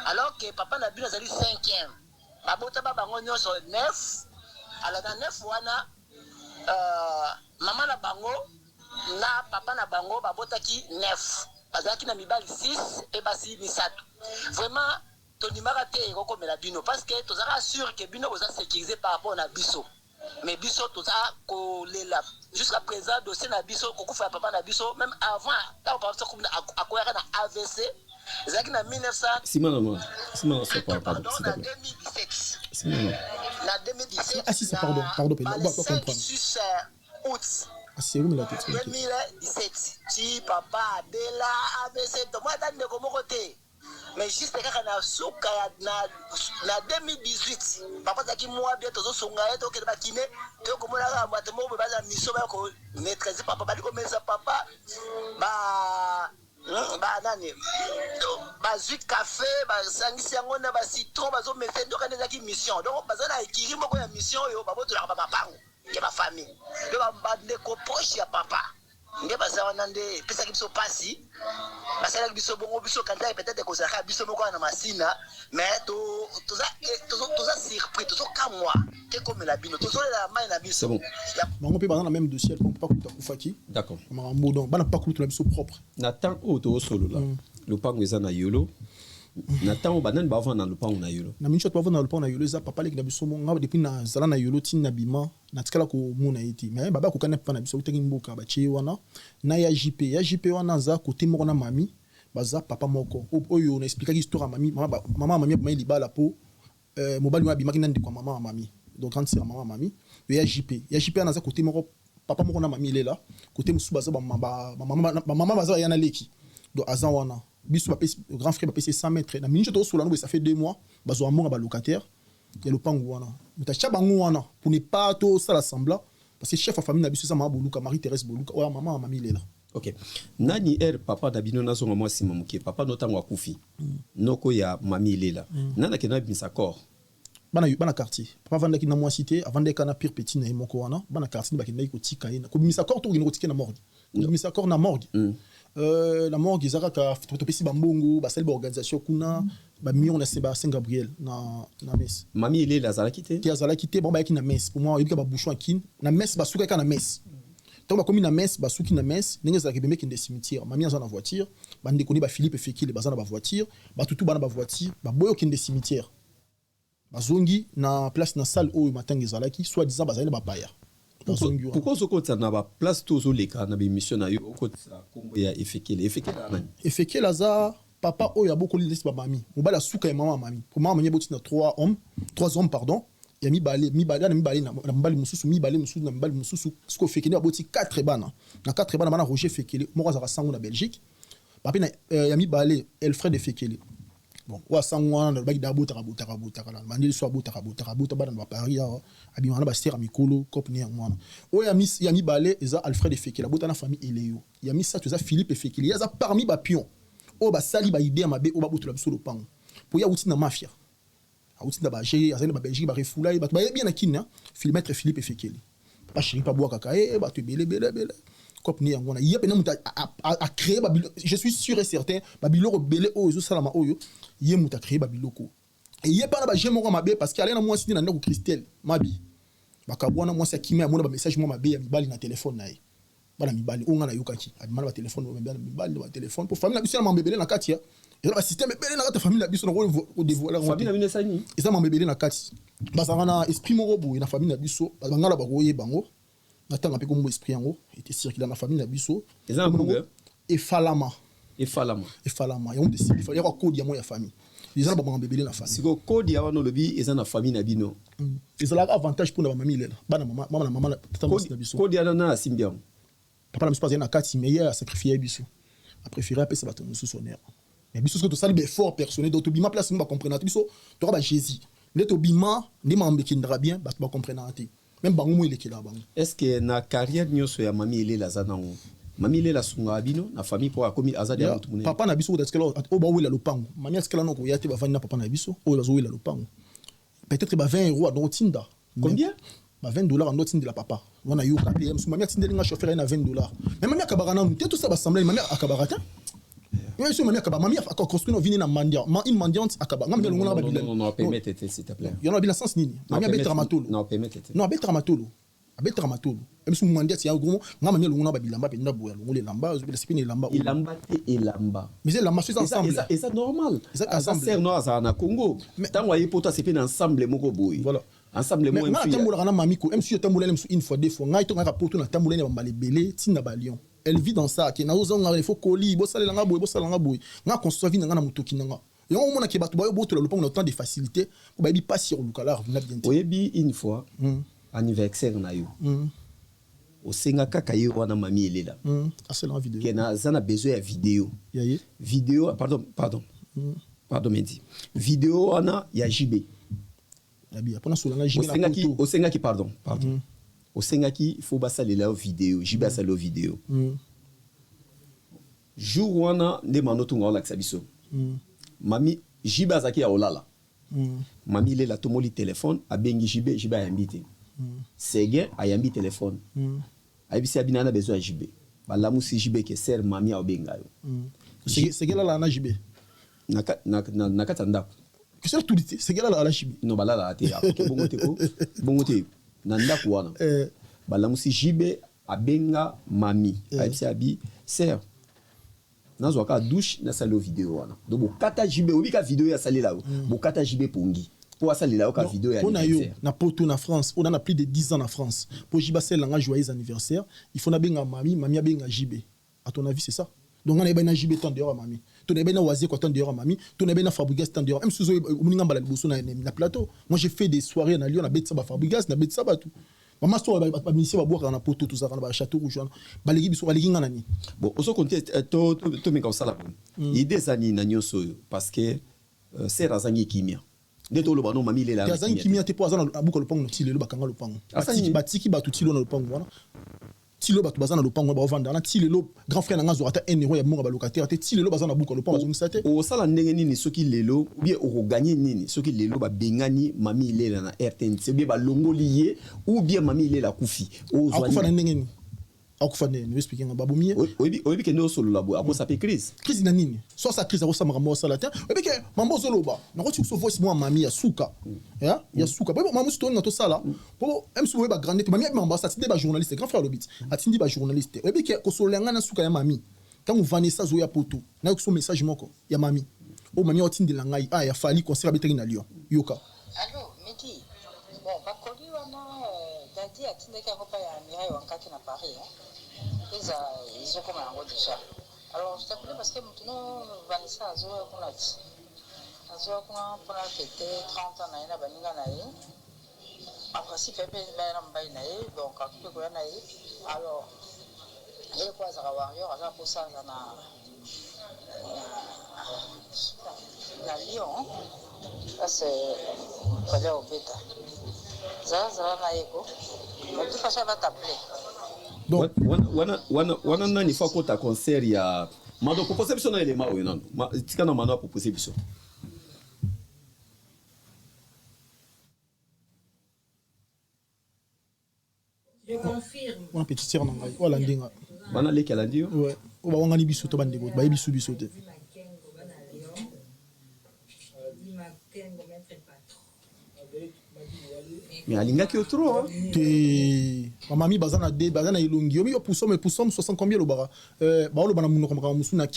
alors que papa na bino azali cinquième babota ba bango nyonso 9 ala na 9 wana mama na bango na papa na bango babotaki 9 bazalaki na mibali 6 et basi misato vraiment tonimaka te ekokomela bino parce que tozaka sûr que bino boza sécurisé par rapport na biso mais biso toza kolela jusqu'à présent dossier na biso kokufa papa na biso même avant ta papa so komuna akoyaka na AVC ezaki na 1900 Simon c'est pas pardon na 2017 Simon na 2017 ah si c'est pardon on va comprendre 6 août c'est où la tête 2017 ti papa adela AVC to moi tande ko moko te mais juste kaka na suka na 2018 papa zaki moi bien tozo songa to ke ba kine to ko mona ka bato mo ba za miso ba ko maîtrise papa ba ko mesa papa ba nani ba zuit café ba sangisi yango na ba citron ba zo mese ndo kana zaki mission donc ba za na ekiri moko ya mission yo ba boto la ba pango ke ba famille de ba de ko proche ya papa nge baza wana nde pesaki biso pasi basalaki biso bongo biso kanda peut-être kozalaka biso moko na masina mais toza surpris tozokamwa te komela bino tozolela mai na biso bon bango mpe baza na même dossier mpo pa kuta kufaki d'accord makambo donc bana pa kulutu na biso propre na temps oyo tozosolo la lopango eza na yolo na temps banani bavanda na lopango na yolo na minute bavanda na lopango na yolo eza papa leki na biso monga depuis na zala na yolo tini na bima na tikala komona ye te mais baba akokana mpa na biso utaki mboka batie wana na ya JP wana aza kote moko na mami baza papa moko oyo na expliquaki histoire ya mami mama mami abimaki libala po mobali wana abimaki na ndeko ya mama ya mami donc grande sœur ya mama ya mami yo ya JP wana aza kote moko papa moko na mami elela kote mosusu baza bamama baza baya na leki donc aza wana biso bapesi grand frère bapesi 100 mètres na minute tozosola nango ça fait 2 mois bazwa mbongo balocataire ya lopango wana mutacha bango wana pour ne pas tosala semblant parce que chef ya famille na biso eza mama boluka Marie-Thérèse boluka oya mama ya mami lela ok nani papa na bino nazonga mwasi mamuke papa notango akufi noko ya mami lela nana kena bimisa corps bana quartier papa vandaki na mwasi te avandaki na pire petit na moko wana bana quartier bakendaki kotika ye ko bimisa corps to ngino kotika na morgue bimisa corps na morgue la morgue ezaka ka topesi bambongo basali baorganisation kuna bamion na Saint Gabriel na messe mami elela azalaki te te azalaki te bango bayaki na messe pour moi oyebika babouchon akine na messe basukaka na messe ntango bakomi na messe basuki na messe ndenge ezalaki bembe kende cimetière mami aza na voiture bandeko ne baphilippe efekile baza na bavoiture batutu bana bavoiture baboyi okende cimetière bazongi na place na salle oyo matanga ezalaki soit disant bazali na bapaya pourquoi ozokotisa na baplace to ozoleka na bémission na yo okotisa nkombo ya efekele anani efekele aza papa oyo abokoli lesi bamami mobali asuka ya mama mami po mama manye boti na trois hommes pardon ya mibale na mobali mosusu na mobali mosusu siko efekele aboti 4 bana na 4 bana bana Roger Efekele moko azaka sango na Belgique bape na ya mibale Alfred Efekele bon wa sangwa na baki dabota la mandeli so abota bana ba Paris abima na ba sera mikolo cop ne mwana o ya mibale eza Alfred Efekele abota na famille Eleo ya misa tu eza Philippe Efekele ya za parmi ba pion o ba sali ba idée mabe o ba botula biso lo pango po ya uti na mafia auti na ba G azana ba Belgique ba refulai ba bien na kina filmètre Philippe Efekele pas chéri pas bois kaka ba tu bele cop ne ngwana ya pena muta a créer ba je suis sûr et certain ba biloko belé o zo salama oyo ye muta créer ba biloko et ye pas na ba jemo mabe parce que alena moi sini na ndeko Christelle mabi bakabwana moi sa kimia mona ba message moi mabe ya mibali na téléphone na ye bana mibali onga na yokaki abimana ba téléphone ba mibali ba téléphone pour famille na biso na mambebele na kati ya et là système belé na kati famille na biso na ko dévoiler famille na bino sani et ça mambebele na kati bazanga na esprit moko boye na famille na biso bangala ba koye bango natanga pe comme esprit yango était circulant na famille na biso eza mbunga et falama yango de il fallait avoir code ya mo ya famille les gens ba mambebele na famille siko code ya wana lobi eza na famille na bino ezala avantage pour na ba mamie lela bana mama na tata na biso code ya na asimbiam papa na biso pas na kati mais il a sacrifié biso a préféré appeler ça baton sous son air mais biso que to sali effort personnel donc to bima place ba comprendre biso to ba Jésus les to bima ni mambe kindra bien ba comprendre ate même bango mo il est là bango est-ce que na carrière nyoso ya mami elela zanango mami elela sunga bino na famille pour akomi azadi ya mutu munene papa na biso est-ce que là o ba wela lopango mami est-ce que là non ko yate ba vandi na papa na biso o bazo wela lopango peut-être ba 20 € à Dotinda combien ba $20 en note de la papa wana yo kapé mami atinde nga chauffeur na $20 mais mami akabara na muté tout ça ba sembler mami akabara ta yo so mami akabara mami construire vini na mandia une mendiante akabara ngam ngelo ngona ba bilal non permettez s'il te plaît yo na bila sens nini mami abetra matolo non permettez non abetra matolo même si mandia ti ya gros ngam ngelo ngona ba bilamba pe ndabo ya ngole lamba zo bila sipini lamba ilamba mais c'est lamba c'est ensemble et ça normal ça ensemble no azana na Congo tango ayi poto c'est ensemble moko boy voilà ensemble mo mais tambola kana mami ko MC tambola une fois deux fois ngai to ngaka poto na tambola ne bambale belé tina ba lion elle vit dans ça ki na ozo ngara il faut colis bo salela nga boy nga construire vie nga na mutoki nga yo mo na ke batu ba yo boto le pont na temps de facilité ko ba bi pas sur le kala na bien oyebi une fois anniversaire na yo osenga kaka ye wana mami elela asala vidéo kena zana besoin ya vidéo pardon Medi vidéo wana ya JB abi apona solanga JB na photo osengaki pardon osengaki faut basalela vidéo JB asala vidéo jour wana nde manotunga ola kisabiso mami JB azaki ya olala mami elela tomoli téléphone abengi JB ayambi te sege ayambi téléphone ayebisi abina na besoin ya JB balamusi JB ke ser mami aobenga yo sege la na JB na kati ya ndako c'est tout dit c'est gala la JB non balala te bongo te na ndako wana balamusi JB abenga mami ayebisi abi ser nazwaka douche na salo vidéo wana donc bokata JB obika vidéo ya salela yo bokata JB pongi pour salela ka vidéo ya anniversaire na poto na France on a plus de 10 ans en France pour JB salela joyeux anniversaire il faut na benga mami abenga JB à ton avis c'est ça donc on a bien JB tant dehors mami to na bien Oasis tant dehors mami to na bien Fabregas tant dehors même si on ninga mbala liboso na plateau moi j'ai fait des soirées na Lyon na bet ça ba Fabregas na bet ça ba tout maman so ba ministre ba boire na poto tout ça na ba château rouge ba ligi biso ba ligi ngana ni bon oso compter to meka osala idée zani na nyoso parce que c'est razangi kimia ndeto lo bano mami lela razangi kimia te po azana abuka lo pango no tile lo bakanga lo pango batiki ba tutilo na lo pango wana tilo batu bazana lo pango ba vanda na tile lo grand frère nga zo ata 1 euro ya monga ba locataire te tile lo bazana buka lo pango zo misate o sala ndenge nini soki lelo ou bien o gagner nini soki lelo ba bengani mami lela na RTNC ou bien ba longoli ye ou bien mami lela kufi o zo akufa na ndenge ni akufane nous expliquer ngababumie oyebi ke no solo labo abo sape crise na nini soit sa crise akosa makambo osala te oyebi ke mambo ozoloba nakoti so voice moi mami ya suka ya suka bo mamu sto na to sala po msu oye ba grande mami mambo sa tinde ba journaliste grand frère lobit atindi ba journaliste oyebi ke kosolenga na suka ya mami quand Vanessa zo ya poto na ko so message moko ya mami o mami otindi la ngai ya fali concert beteri na Lyon yoka allo Medi bon bakoli wana dadi atindaki yango pa ya Mireille Wankaki na Paris eza ezokoma yango déjà alors je t'appelais parce que maintenant Vanessa azoya kuna mpona fete 30 ans na ye na baninga na ye en principe epe bayana mobali na ye donc akupe koya na ye alors ye po azaka warrior aza posanza na Lyon c'est fallait au bêta zala na yeko mais tout façon va t'appeler donc wana nani fa kota concert ya mado proposer biso na elema oyo nano tika na mano proposer biso je confirme on petit sœur na ngai wala ndinga bana leki ala ndio ouais o ba wanga ni biso to bandeko ba biso te mais alingaki trop te mamami bazana ilongi yomi yo pousom 60 combien lo bara ba lo bana munoko maka musuna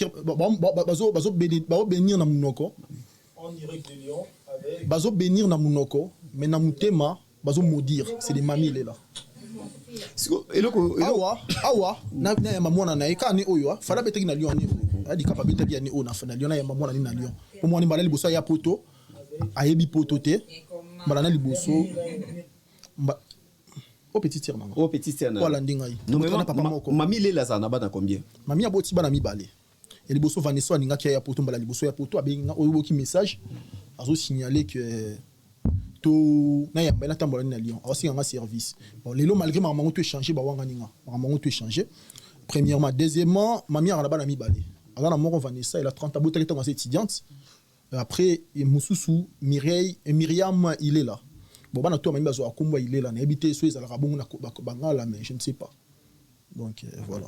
bazo bénir na munoko en direct de Lyon avec bazo bénir na munoko mais na mutema bazo maudire c'est des mamies là awa na ya mamona na ekani oyo fala beteki na Lyon ni adi kapa beteki ya ni ona na Lyon na ya mamona ni na Lyon pour moi ni balali boso ya poto ayebi poto te balana liboso au petit tir nanga au petit tir nanga wala ndingai non mais papa moko mami lela za na bana combien mami aboti bana mibale et liboso Vanessa ninga ki ya poto mbala liboso ya poto abenga oyoboki message azo signaler que to na ya mbela tambola na Lyon aussi un service bon lelo malgré maman tout échanger ba wanga ninga maman tout échanger premièrement deuxièmement mami a bana mibale ala na moko Vanessa elle a 30 abotaki tant étudiante après Moussousou Myriam il est là bon bana toi mami bazo akomba il est là na habité so ezala rabongo na bangala mais je ne sais pas donc voilà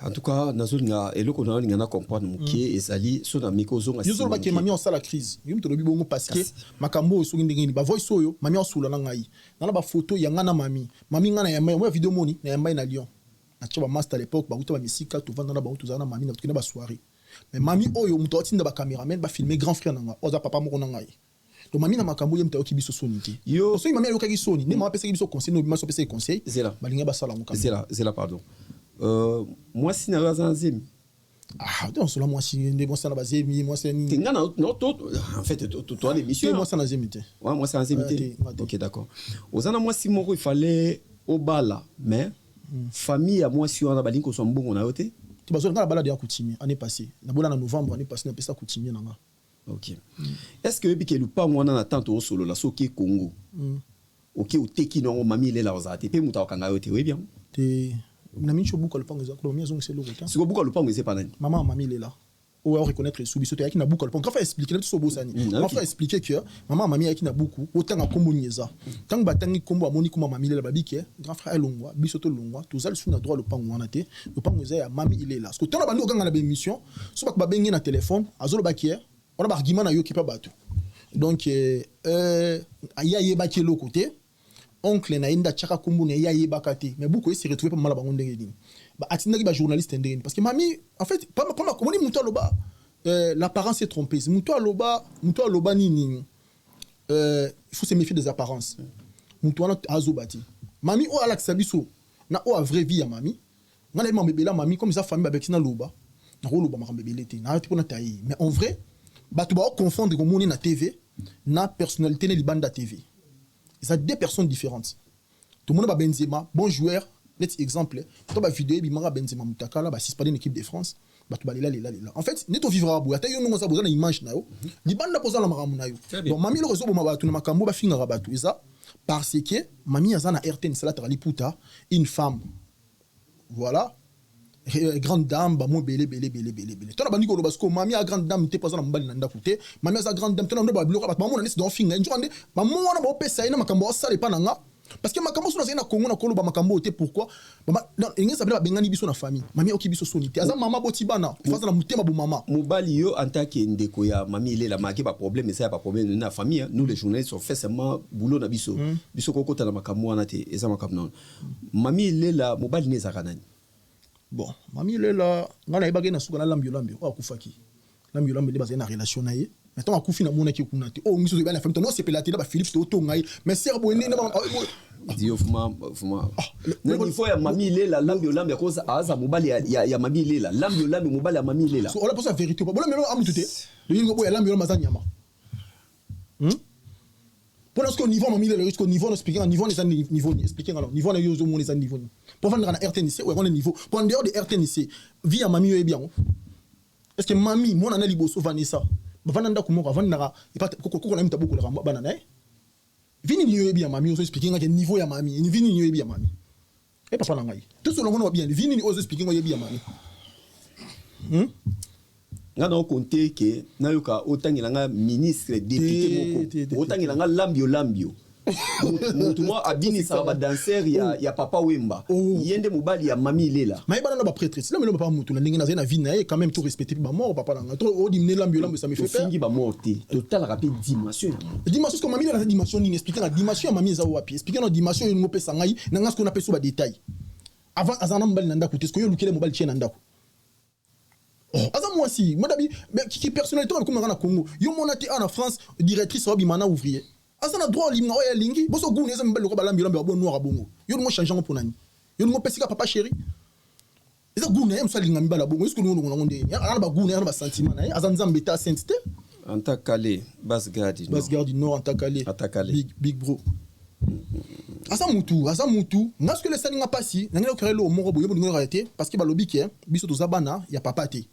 en tout cas nazolinga eloko na linga na comprendre mukie ezali so na miko zonga yo ba ke mami on sala crise yo mto lobi bongo parce que makambo so ndenge ni ba voice oyo mami on sula na ngai na ba photo ya ngana mami ngana ya moi vidéo moni na yamba na Lyon na tchoba master à l'époque ba uta ba misika to vanda na ba uta za na mami na tukina ba soirée mais mami oyo mto otinda ba cameraman ba filmer grand frère nanga oza papa moko na ngai donc mami na makambo ye mta okibiso sonité yo so mami ayokaki soni ne ma pesa kibiso conseil no biso pesa conseil balinga ba sala muka c'est là pardon moi si na razanzemi donc cela moi si ne bon ça na bazemi moi c'est ni ngana no to en fait toi l'émission moi ça na zemité ouais moi ça na zemité OK d'accord ozana moi si moko il fallait au bala mais famille à moi si on a balinga ko so mbongo na yote tu bazo ngala balade ya Coutumier année passée na bola na novembre année passée na pesa Coutumier nanga OK est-ce que biki lupa mwana na tante au solo la soki Congo OK o teki no mami ile la ozate pe muta wakanga yote oui bien te na mincho buka le pango za ko mia zongo selo ko si ko buka le pango c'est pas nani maman mami ile la ou reconnaître sous biso te yaki na buka le pango fa expliquer tout so bosani on fa expliquer que maman mami yaki na buku otanga kombo nyeza tang batangi kombo amoni kuma mami ile la babike grand frère elongwa biso to longwa to zal suna droit le pango wana te le pango za ya mami ile la parce que tona bandi oganga na émission so ba bengi na téléphone azolo bakier on a ba argument na yo ki pa bato donc aya yeba ki lo côté oncle na inda chaka kombo na ya yeba kate mais beaucoup se retrouver pas mal ba ngondenge ni ba atinaki ba journaliste ndenge parce que mami en fait pas comment muto aloba l'apparence est trompeuse muto aloba nini il faut se méfier des apparences muto wana azobati mami o alaxa biso na o a vraie vie ya mami ngale mambebela mami comme ça famille ba bekina loba na loba makambebele te na tipo na tayi mais en vrai bato ba confondre ko moni na TV na personnalité ne libanda TV. C'est deux personnes différentes. Tout le monde a Benzema, bon joueur, net exemple. Toi ba vidéo bi mara Benzema mutaka là ba si pas une équipe de France, ba tu ba là. En fait, neto vivra abu, ata yo ngoza bozana image na yo. Libanda poza la maramu na yo. Donc mami le réseau ba tu na makambo ba finga rabatu eza parce que mami azana RTN sala tra liputa une femme. Voilà. Grande dame ba mo belé tona bandi ko lo basko mami a grande dame te pas na mbali na ndakute mami a grande dame tona ndo ba bloka ba maman na nesi don finga njande ba mo wana ba pesa ina makambo asale pa nanga parce que makambo sona zena Congo na koloba makambo te pourquoi mama ngene sabela bengani biso na famille mami oki biso sonité aza mama botibana face na mutema bo mama mobali yo en tant que ndeko ya mami ile la maki ba problème ça pas problème na famille nous les journalistes on fait seulement boulot na biso biso kokota na makambo wana te eza makambo non mami ile la mobali neza kanani bon mami ile la ngana ibage na suka na lambio akufaki lambio le base na relation na ye maintenant akufi na mona ki kuna te oh miso ba na famille non c'est pelaté ba Philippe to ngai mais ser boné na Dio fuma na niveau ya mami ile la lambio cause aza mobali ya mami ile la lambio mobali ya mami ile la so on la pose la vérité bon mais amu tout le yingo boya lambio mazanyama pour parce qu'au niveau mami ile risque au niveau no speaking au niveau les niveau expliquer alors niveau na yo zo mona les niveau pour vendre na RTNC ouais on est niveau pour en dehors de RTNC vie à mami yo bien est-ce que mami mona na liboso Vanessa bavanda ko moko vanda ko na mitabuko la bana na vini ni yo bien mami ozo speaking ke niveau ya mami ni vini ni yo bien mami et papa na ngai tout ce longo bien vini ni ozo speaking yo bien mami ngana o compter que na yoka otangila nga ministre député moko otangila nga lambio mutu mo abini sa ba danser ya papa Wemba yende mobali ya mami lela mais bana na ba prêtresse là mais pas mutu na ndenge na vie na quand même tout respecter ba mort papa na trop o dimné lambio ça me fait peur fingi ba morté total rapide dimension comme mami la dimension ni expliquer la dimension ya mami za wapi expliquer la dimension yo ngope sangai na ngasko na peso ba détail avant azana mbali na ndako tesko yo lukele mobali chena ndako aza moi si madabi mais qui personnalité comme na Congo yo monate en France directrice wa bimana ouvrier azana droit limna oya lingi boso gune eza mbali ko balambi lambi abo noir bongo yo ngo changer pour nani yo ngo pesika papa chéri eza gune yem salinga mbala bongo est-ce que nous ngo nde ana ba gune ana ba sentiment na azanza mbeta sainteté Antakale Basse-Garde du Nord Antakale big bro asa mutu ngasko le salinga pasi ngena okrelo moko boyo ngo arrêter parce que balobi ke biso to zabana ya papa te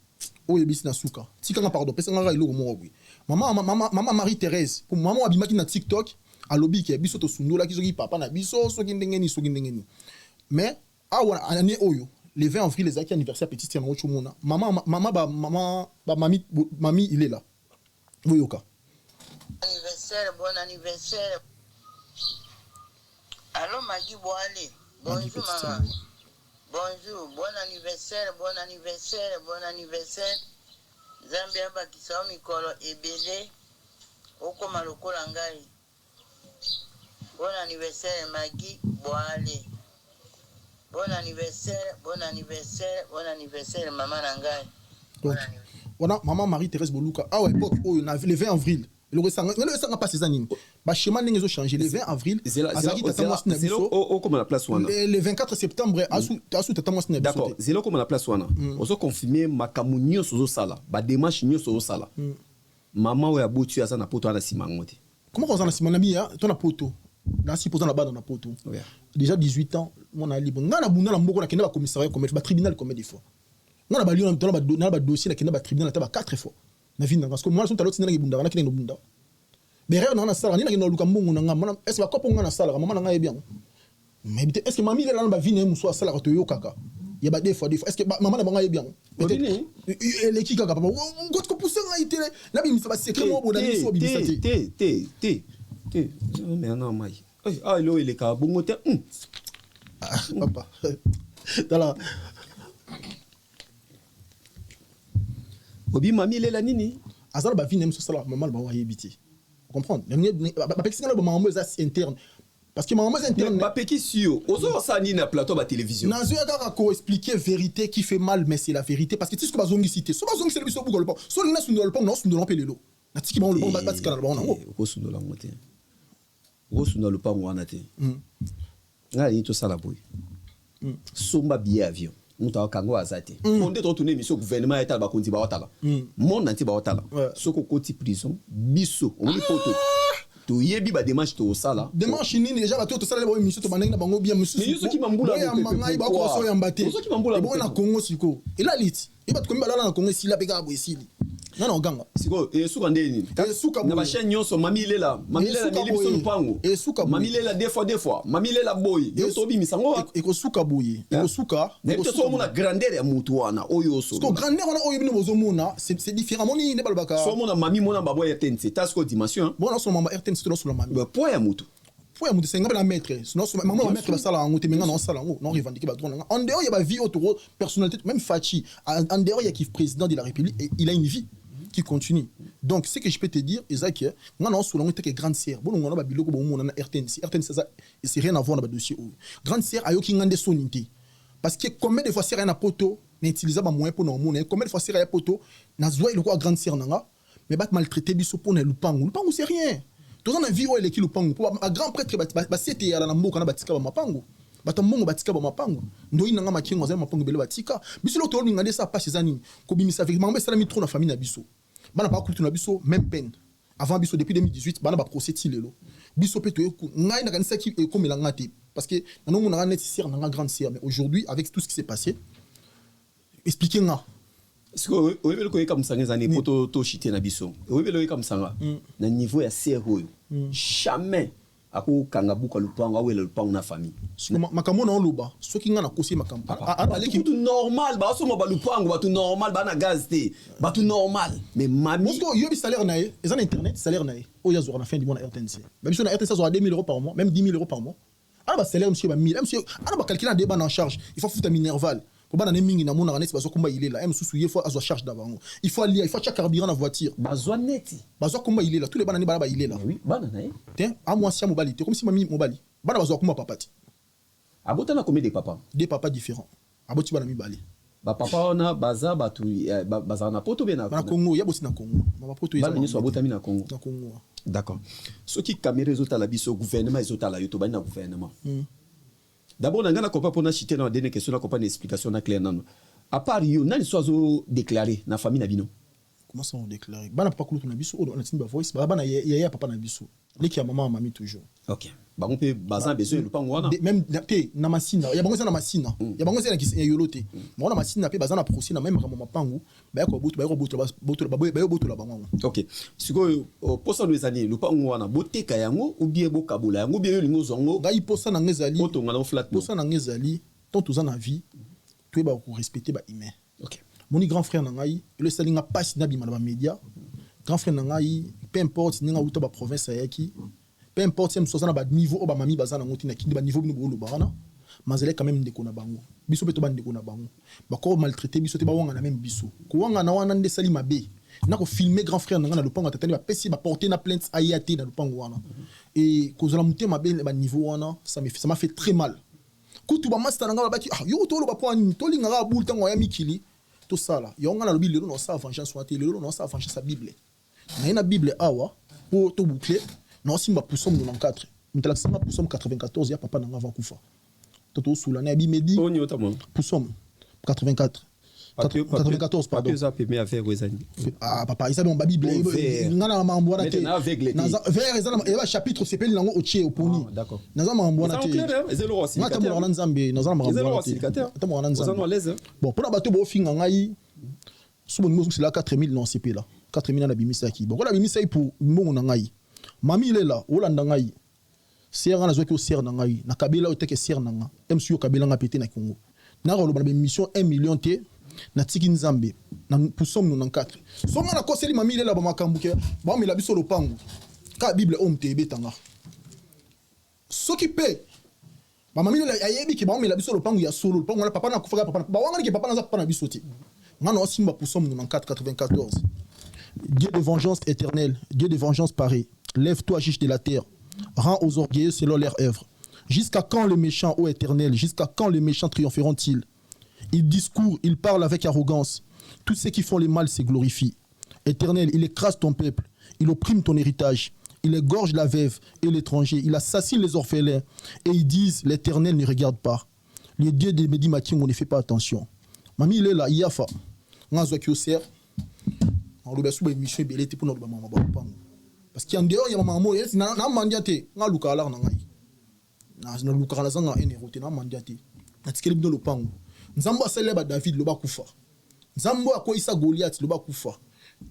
oye bisi na suka tika nga pardon pesa nga ilo moko boy mama Marie-Thérèse pour maman abimaki na TikTok alobi ke biso to sundola ki soki papa na biso soki ndengeni mais awa année oyo le 20 avril les aki anniversaire petit tiana ocho mona mami il est là voyoka bon anniversaire allô Magui Boale bonjour maman bonjour bon anniversaire Zambia bakisao mikolo ebele okoma lokola ngai bon anniversaire Magui Boale bon anniversaire maman na ngai wana maman Marie-Thérèse Boluka ah ouais époque oh na le 20 avril le resanga pas ces années ba schéma ndenge zo changer le 20 avril azaki tata moi na biso o comme la place wana le 24 septembre asu tata moi na biso d'accord zelo comme la place wana ozo confirmer makamunyo sozo sala ba démarche nyo sozo sala maman wa botu asa na poto ana simango te comment on a simana bia to na poto na si posant la base na poto déjà 18 ans mon ali bon ngana bunda na mboko na kenda ba commissariat commerce ba tribunal combien de fois ngana ba lion na ba dossier na kenda ba tribunal ta ba 4 fois na vie parce que moi sont taloti na bunda na kenda bunda berre na sala ni na luka mbongo na ngama est-ce que kopo ngana sala maman na ngai bien mais est-ce que mami là na ba vie na muso sala ka to yo kaka ya ba des fois est-ce que maman na ngai bien elle qui kaka papa ngot ko pousser ngai télé na bi misa ba secret mo bo na ni so bi te mais non mai ah lo il est ka bongo te papa tala obi mami ile la nini azala ba vie na muso sala maman ba wa yebiti comprendre ba pekisi na ba maman za interne parce que maman interne ba pekisi yo ozo sa ni na plateau ba télévision na zo ka ko expliquer vérité qui fait mal mais c'est la vérité parce que tu ce que bazongi cité so bazongi c'est biso bugolo pa so lina sundolo pa non sundolo pelelo na tiki ba on le bon ba tika na ba on ko sundolo ngote ko sundolo pa ngwana te nga ni to sala boy somba billet avion muta kango azate on de retourner mission gouvernement eta ba konti ba watala mon nanti ba watala soko koti prison biso on li poto to yebi ba démarche to sala démarche nini déjà ba to sala ba mission to banenga bango bien monsieur mais yoso ki mambula ya mangai ba ko so ya mbate yoso ki mambula bo na Congo siko ila lit iba to komba na Congo sila peka bo isili non ganga siko suka ndeni na ba chaîne nyonso mami lela meli biso lupango mami lela deux fois mami lela boy yo to bi misango eko suka boye eko suka na to so mona grandeur ya mutu wana oyo so so grandeur wana oyo bino bozo mona c'est différent moni ne balbaka so mona mami mona babo ya tense tasko dimension bon na so mama RTN c'est to so la mami ba poids ya mutu faut ya mutu senga la maître sinon maman va mettre la salle en menga non salle non revendiquer ba droit en dehors il y a ba vie autre personnalité même Fachi en dehors il y a qui président de la République et il a une vie qui continue. Donc ce que je peux te dire Isaac nga non solo ngete que grande sœur bon ngona ba biloko bo mona na RTNC ça c'est rien à voir dans le dossier grande sœur ayoki ngande sonité parce que combien de fois sœur na poto n'utiliser ba moyen pour non mona combien de fois sœur ya poto na zoa il ko grande sœur nanga mais bat maltraiter biso pour na lupango c'est rien. Tout ça na vie oile ki lupango pour un grand prêtre ba c'était ya na mboka na batika ba mapango batamongo batika ba mapango ndoi nanga makingo za mapango bele batika biso lo to ngande ça pas ces années ko bimisa avec mangbe sala mi trop na famille na biso bana pas kultu na biso même peine avant biso depuis 2018 bana ba procès ti lelo biso pe to ngai na kanisa ki ko melanga te parce que na ngo na net sœur na grande sœur mais aujourd'hui avec tout ce qui s'est passé expliquez nga est-ce que oui le koyeka musanga zani poto to chité na biso oui le koyeka musanga na niveau ya sœur jamais ako kanga buka lupango awela lupango na famille makambo na oluba soki nga na kosi makambo aleki tout normal ba so ba lupango ba tout normal ba na gaz te ba tout normal mais mami parce que yobi salaire na e ezana internet salaire na e o yazo na fin du mois na RTNC même si na RTNC ça 2000 € par mois même 10 000 € par mois ana ba salaire monsieur ba 1000 monsieur ana ba calculer des ban en charge il faut foutre minerval pour bana ne mingi na mona ranesi bazo komba il est là msusu il faut azo charge d'avant il faut lire il faut chaque carburant na voiture bazo neti bazo komba il est là tous les bana ni bana ba il est là oui bana na e tiens à moi si mobali comme si mami mobali bana bazo komba papati abota na combien de papas différents aboti bana mi bali ba papa na baza batu baza na poto bena na Congo ya bosi na Congo ma poto ya bana so abota mi na Congo d'accord ce qui caméra ezota la biso gouvernement ezota la yoto bana gouvernement d'abord on a pas pour na citer dans dernière question na pas une explication na clair non à part yo nani sozo déclarer na famille na bino comment ça on déclarer bana papa kulu na biso on a timba voice bana ya papa na biso leki ya maman mami toujours OK ba on peut bazan besoin le pango wana même te na masina ya bango na masina ya bango na ki yolote na masina pe bazan na procès na même maman pango ba ko botu la bango OK siko posa no ezali le pango wana boteka yango ou bien bokabula yango bien lingo zongo ga iposa na ngezali poto ngala flat posa na ngezali tant tous en vie tu ba ko respecter ba humain. OK mon grand frère na ngai le salinga passe na bima na média grand frère na ngai peu importe ninga uta ba province ayaki peu importe si msoza na ba niveau o ba mami bazana ngoti na kindi ba niveau bino bolo bana mazele quand même ndeko na bango biso peto ba ndeko na bango ba ko maltraiter biso te ba wanga na même biso ko wanga na wana nde sali mabe na ko filmer grand frère na lupango tatani ba pesi ba porter na plainte ayate na lupango wana et ko zola muté mabe ba niveau wana ça m'a fait très mal kutu ba master na nga ba ki yo to lo ba point to linga ga bul tango ya mikili tout ça là yo nga na lobi lelo no sa vengeance soit lelo no sa vengeance sa bible na ina bible awa pour to boucler non simba pour somme 94 mutala simba pour somme 94 ya papa nanga va kufa toto sula na bimedi oni otamo pour somme 84 94 pardon ça peut mais affaire wezani ah papa isa bon bible ngana mambo na te na vers ezana eba chapitre sepeli nango otie oponi d'accord naza mambo na te ezelo rosi ngata mo na nzambe naza mambo na te ngata mo na nzambe bon pour na bato bo finga ngai subo nimo c'est là 4000 non c'est là 4000 na bimisa ki bon la bimisa pour mbongo na ngai mami ile là olanda ngai sera na zoki o sera na ngai na kabila o teke sera na nga MCO kabila nga pété na Congo na rolo ba mission 1 million te na tiki nzambe na pusom 94 songa na koseli mami ile là ba makambuke ba mi la biso lopango ka bible o mte betanga soki pe ba mami ile ayebi ki ba mi la biso lopango ya solo lopango na papa na kufa papa ba wanga ki papa na za papa na biso te ngana osimba pusom 94 Dieu de vengeance éternelle, Dieu de vengeance parée, lève-toi, juge de la terre, rends aux orgueilleux selon leur œuvre. Jusqu'à quand les méchants, ô éternel, jusqu'à quand les méchants triompheront-ils? Ils discourent, ils parlent avec arrogance. Tous ceux qui font le mal se glorifient. Éternel, il écrase ton peuple, il opprime ton héritage, il égorge la veuve et l'étranger, il assassine les orphelins. Et ils disent, l'Éternel ne regarde pas. Le Dieu de Medi Making, on ne fait pas attention. Mami, il est là, Yafa. On a besoin de mission belé pour notre maman parce qu'il y a en dehors il y a maman na mandiate na luka la na ngai na luka la zanga ene route na mandiate na tikeli bido lopango nzambo asele ba David loba kufa nzambo akoisa Goliath loba kufa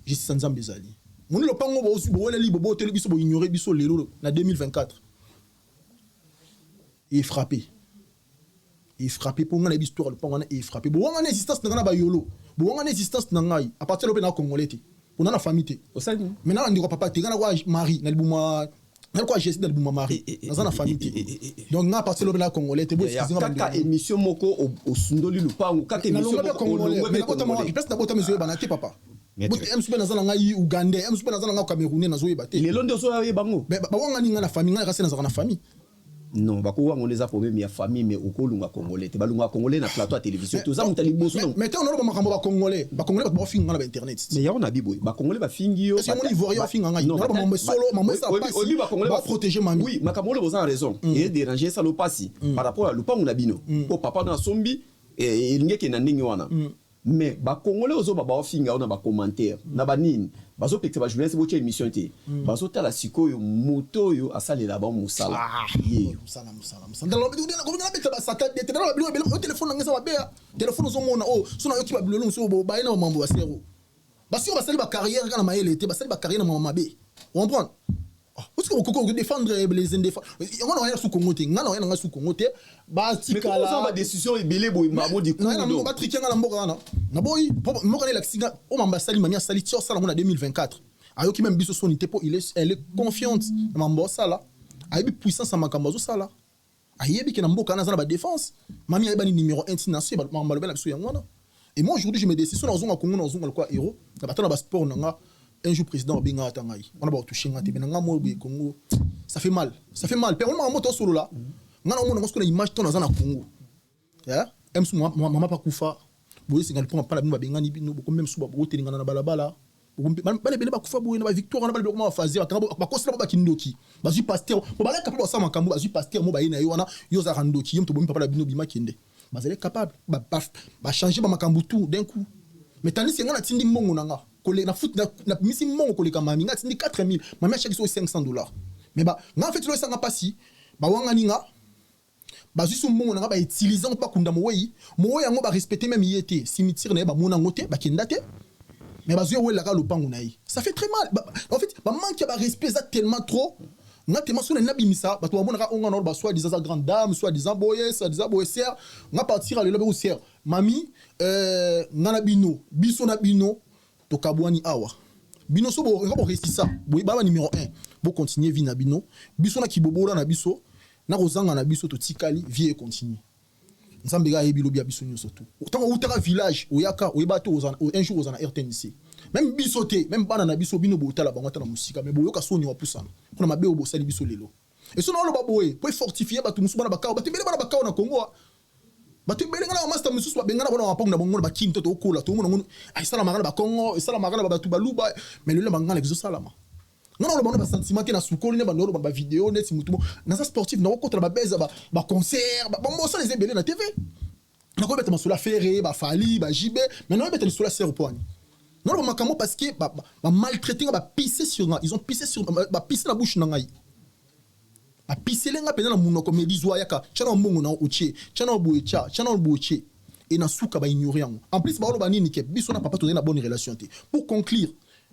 juste nzambe ezali moni lopango bo osu bo wele libo bo tele biso bo ignorer biso lelo na 2024 il frappé pour ngana histoire lopango na il frappé bo ngana existence na ba yolo bon on a existence na ngai à partir de l'opéra congolais on a la famille te maintenant on dit papa te ngana wa mari na libuma quoi j'ai essayé de mon mari dans la famille donc nga partir le congolais te boy kaka émission moko au sundoli lupango kaka émission congolais mais bota moi place na bota monsieur banaki papa bote msube na zana ngai ugandais msube na zana ngai camerounais na zo yebate les londo zo yebango ba wanga ninga na famille nga rase na famille non bako wanga on les a problème ya famille mais okolunga congolais te balunga congolais na plateau à télévision tout ça mutali bosso non mais on a makambo ba congolais ba finga na internet mais ya on a biboy ba congolais ba fingi yo c'est mon ivoirien finga ngai non ba mambo solo mambo ça passe ba protéger mami oui makambo le boza raison et déranger ça le passi par rapport à lupango na bino po papa na sombi et ngeke na ndingi wana mais ba congolais ozo ba finga on a ba commentaire na ba nini bazo pekte ba journaliste bo tia émission té bazo tala sikoyo moto yo asali la ba musala musala ndalo ko ngana beta ba sata de tena ba bilo téléphone ngesa ba bea téléphone zo mona so na yo ki ba bilo so bo ba ina mambo ba sero ba sero ba sali ba carrière kana maele té ba sali ba carrière na mama be on comprend parce que on défendre les indéfendables on a rien sous Congo té ngana rien sous Congo té ba tikala mais comment décision ebelé boy mabo di kundo na ba triquer ngala mboka na na boy mboka na laxinga o mamba sali mamia sali tio sala ngona 2024 ayoki même biso son itepo elle est confiante na mambo sala ayebi puissance na makambo zo sala ayebi ke na mboka na za na ba défense mamia ayeba ni numéro 1 tinasio ba mamba le bela biso yangwana et moi aujourd'hui je me décide sur na Congo na zonga quoi héros na batana ba sport na un jour président Binga Tangai on a pas touché ngati mais nga mo Congo ça fait mal per on moto solo là ngana on a image ton na Congo ya emsu mama pa kufa boye singa pour pas la bino benga ni bino ko même suba bo telinga na balabala bale bele ba kufa boye na ba victoire na bale ko fazer ba kosela ba kindoki ba ju pasteur bo ba capable sa makambo ba ju pasteur mo ba ina yo wana yo za randoki yem to bo papa la bino bima kende ba zele capable ba changer ba makambo tout d'un coup mais tandis que ngana tindi mbongo nanga na foot na misi mongo koleka mami ngati ndi 4000 mami a chaque so $500 mais ba nga fait lo sanga pasi ba wanga ninga ba zusu mongo nga ba utiliser pas kunda moyi yango ba respecter même yete cimetière na ba mona ngote ba kendate mais ba zuyo wela ka lopango na yi ça fait très mal en fait ba manque ba respect ça tellement trop nga tellement sur na bimisa ba to mona ka onga no ba soit disant grande dame soit disant boye ser nga partir à le lobe ser mami ngana bino biso na bino to kabwani awa bino so bo resti ça bo baba numéro 1 bo continuer vie na bino biso na kibobola na biso na kozanga na biso to tikali vie continue nzambe ga yebi lobi biso nyoso tout autant utaka village oyaka oyebato un jour ozana RTNC même biso te même bana na biso bino bo tala bango tala musika mais boyoka soni wa pusana kuna mabe obo sali biso lelo et so na lo baboye po fortifier batu musu bana bakao batu bele bana bakao na Congo batu bele ngana master musu ba bengana bana wapangu na bongo ba kinto to kola to mona ngono ay sala magana ba Congo et sala magana ba batu baluba mais le bangana exo salama non le bana ba sentiment ke na sukoli ne ba ndoro ba vidéo net mutumo na sa sportif na ko ba beza ba concert ba mo ça les embelés na TV na ko beta masula ferré ba fali ba jibé mais non beta sur la serre point non le makamo parce que ba maltraiter ba pisser sur ils ont pissé sur ba pisser la bouche na ngai ba pisser lenga pena na munoko medizwa yaka chana mbongo na uche chana obuecha chana obueche et na suka ba ignorer en plus ba lo ba nini ke biso na papa to na bonne relation te pour conclure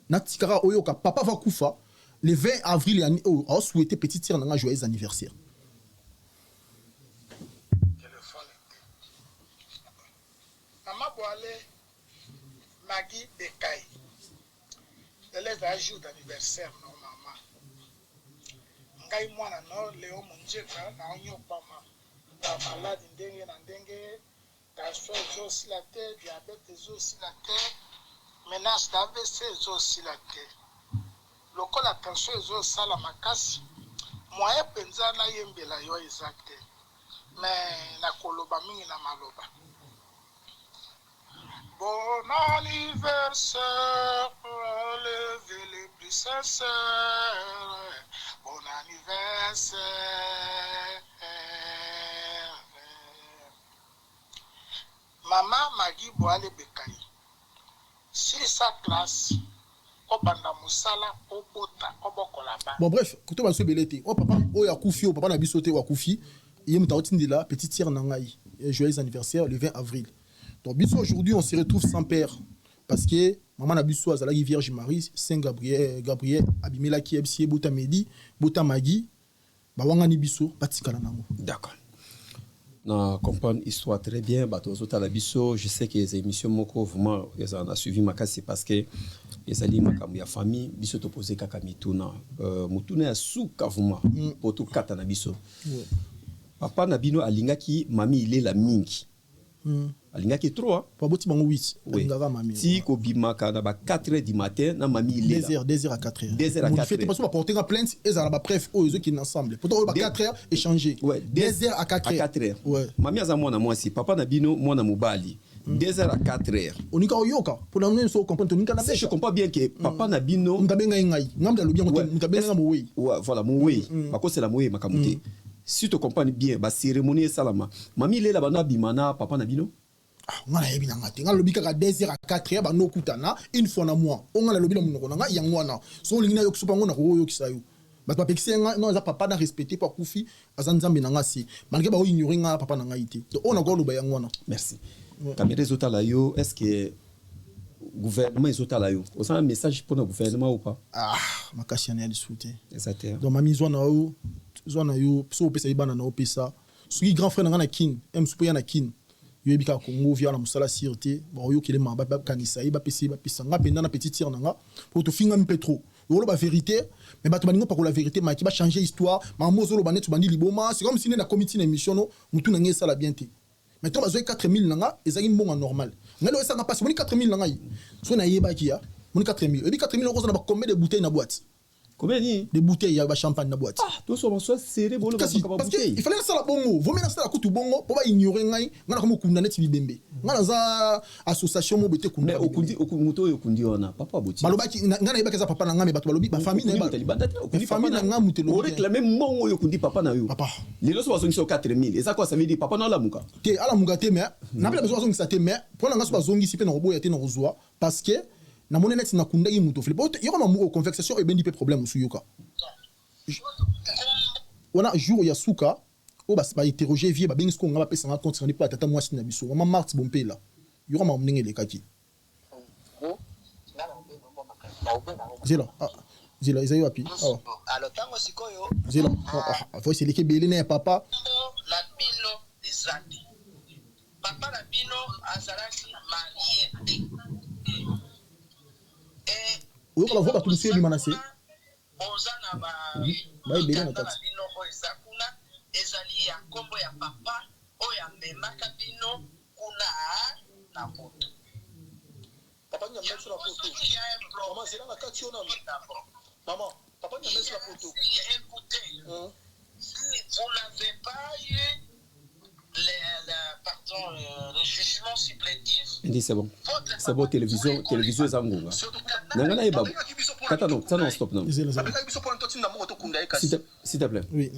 na tikara oyoka papa va kufa le 20 avril a souhaité petite sœur na joyeux anniversaire Maman Boale Magui Bekai les jours d'anniversaire normalement ngai mwana no leo munjeka na onyopama ta malade ndenge na ndenge tension ezosila te diabete ezosila te menace d'AVC ezosila te lokola tension ezosala makasi moyen mpenza nayembela yo eza te mais nakoloba mingi na maloba. Bon anniversaire, levez les plus sincères. Bon anniversaire. Maman Magui Boale Bekai. Si sa classe, obanda musala, obota, obokolaba. Bon bref, quand on va se belete, oh papa, oh yakufi, oh papa na bisoté wakufi, yem taotindi la petite sœur nangai, joyeux anniversaire le 20 avril. Donc biso aujourd'hui on se retrouve sans père parce que maman na biso azalaki Vierge Marie, Saint Gabriel abimela ki ebisi bota Medi, bota Magui, ba wangani biso batikala nango. D'accord. Non, comprendre histoire très bien, bato zota la biso, je sais que les émissions moko vraiment ils en a suivi makasi parce que ezali makambo ya famille biso topose kaka mituna mutuna ya suka vuma po tokata na biso papa na bino alingaki mami ilela mingi alingaki 3 pa boti bango 8 alingaka mami ti kobimaka na ba 4h du matin na mami ilela 2h à 4h 2h à 4h fait parce que porter une plainte et ça ba bref eux qui ensemble pour ba 4h échanger 2h à 4h ouais mami azamwa na moi si papa na bino mwana mobali 2h à 4h. On y a yoka pour la même chose comprendre on si je comprends bien que papa na bino mtabenga ngai ngamba lo bien mtabenga mowe ouais voilà mowe bako c'est la mowe makamuté si tu comprends bien ba cérémonie salama mami lela bana bimana papa na bino ngala yebi na ngati ngala lobika ka 2h à 4h ba no kutana une fois na mois on ngala lobila munoko na nga yangwana so lingina yo kusupa ngona ko yo kisayo ba papa non za papa na respecter pa kufi azanzambe na ngasi malgré ba ignorer nga papa na ngaité donc on a ko loba yangwana merci caméra ezotala yo est-ce que gouvernement ezotala yo osa un message pour le gouvernement ou pas makasi ya discuter exactement donc mami zwana yo so pesa ibana na opesa soki grand frère nga na kin supo ya na kin yo ebika Congo via la musala sûreté bon yo kele mamba ba kanisa ba pesa nga penda na petit tir nga pour to finga mpe trop yo ba vérité mais ba to baninga pas ko la vérité ma ki ba changer histoire maman zo lo banet bandi liboma c'est comme si na comité na émission no mutu na ngesa la bien te maintenant bazo 4000 nanga ezaki mbonga normal ngalo esa nga passe moni 4000 nanga yi so na yeba ki ya moni 4000 et 4000 euros na ba combien de bouteilles na boîte combien de bouteilles ya ba champagne na boîte tout so bonsoir serré bolo parce que il fallait ça la bongo vaut mieux ça la kutu bongo pour pas ignorer ngai ngana comme kunda net bibembe ngana za association mo bete kunda okundi okumuto yo kundi ona papa boti balobaki ngana yeba kaza papa na ngame bato balobi ba famille na ba okundi famille na ngamu te lo réclamer mongo yo kundi papa na yo papa lelo so bazongi so 4000 et ça quoi ça veut dire papa na la muka te ala muka te mais na pela besoin bazongi ça te mais pour na ngaso bazongi sipe na roboya te na rozwa parce que na mona net na kunda yi muto flip yo kama mu conversation e bendi pe problème su yoka on a jour ya suka o ba interroger vie ba bengi ko ngaba pesa nga compte rendu pas tata mwasi na biso mama Marthe Bompela yo kama mnenge le kaki zela izayo api alors tango sikoyo zela faut c'est l'équipe belé papa la bino ezati papa la bino azalaki marié oyo kala voba tulusi ebi manase ozana ba ebele na kati bino oyo eza kuna ezali ya nkombo ya papa oyo amemaka bino kuna na poto papa nyamesi la poto mama zela na kati ona maman papa nyamesi la poto écoutez si vous n'avez pas eu le jugement supplétif c'est bon télévision zangonga nangana eba kata non ça non stop non s'il te plaît oui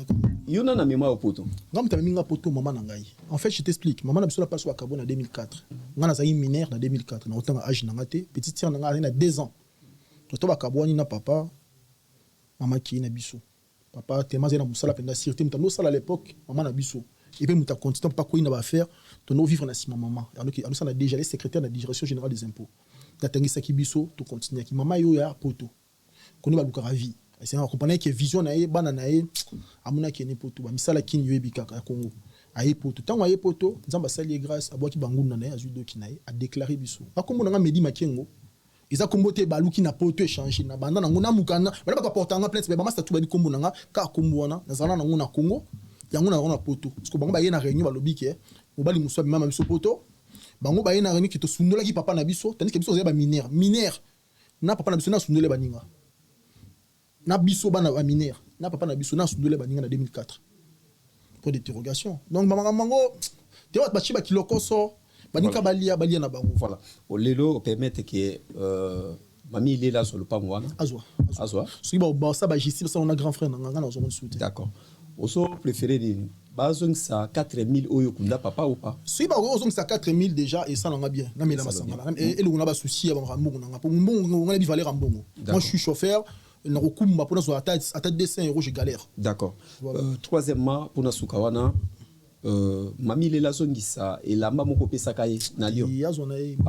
yona na mémoire au poto ngam ta minga poto maman na ngai en fait je t'explique maman na biso la passe wa Carbone en 2004 ngana za mineur na 2004 na otanga âge na ngate petite sœur na nga na 2 ans to ba Carbone na papa maman ki na biso papa tellement na musala penda sûreté mutando sala à l'époque maman na biso et puis muta continue pas quoi il va faire to no vivre na si maman alors que ça na déjà les secrétaire de la direction générale des impôts datangi saki biso to continuer ki maman yo ya poto koni ba luka ravi c'est on comprendre que vision na ye bana na ye amuna ki ne poto ba misala kin yo ebika ka Congo aye poto tango aye poto nzamba sali grâce aboki banguna na ye azudo ki na ye a déclarer biso ba komona nga Medi Makengo ils a comboté baluki na poto échanger na banda na ngona mukana bana ba porter nga plainte ba masta tu ba di kombo na ka kombo wana na zana na ngona Congo yango na poto parce que bango ba ye na réunion ba lobi ke mobali muso mama biso poto bango ba ye na réunion ki to sundola ki papa na biso tandis que biso za ba mineur na papa na biso na sundole baninga na biso bana ba mineur na papa na biso na sundole baninga na 2004 pour d'interrogation donc mama mango te wat ba chiba kiloko so banika balia na bango voilà au lelo permettre que mami il est là sur le pamwana azwa si ba ça ba justice ça on a grand frère na ngana zo soutenir d'accord oso préféré ni bazong ça 4000 oyo kunda papa ou pas si ba ozong ça 4000 déjà et ça nga bien na mela masanga et le ngaba souci ba mbongo nga pour mbongo nga bi valeur mbongo moi je suis chauffeur na rokumba pour na so à 200 euros je galère d'accord troisièmement pour na sukawana mami lela zongisa elamba moko pesa kaye na lio yazona il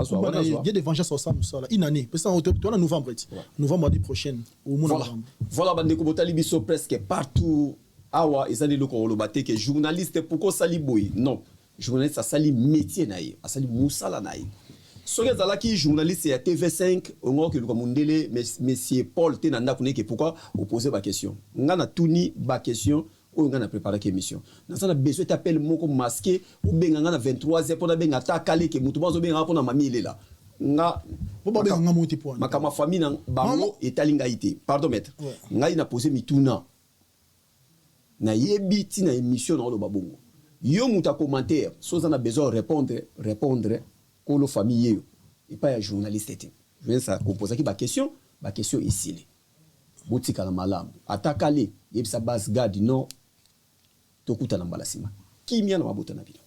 y a des vengeances ensemble ça là une année parce que on a novembre l'année prochaine au monde voilà bande ko botali biso presque partout awa ezali loko lobate que journaliste pourquoi sali boy non journaliste ça sali métier naïe ça sali musala naïe soki ezalaki journaliste ya TV5 ongo ke luka mundele monsieur Paul tenanda kuneke pourquoi opposer ba question nga na tuni ba question oyo nga na préparer ke émission na sana besoin t'appelle moko masqué ou benga nga na 23h pour na benga ta kale ke mutu bazo benga pona mami lela nga po ba nga moti point makama famille na bango etalinga ité pardon maître nga ina poser mituna na yebi ti na émission na lo babongo yo muta commentaire soza na besoin répondre ko lo famille yo et pas ya journaliste té je viens ça composer ki ba question ici botika na malamu atakale yebisa bas gadi non tokuta na mbalasima kimia na mabota na bino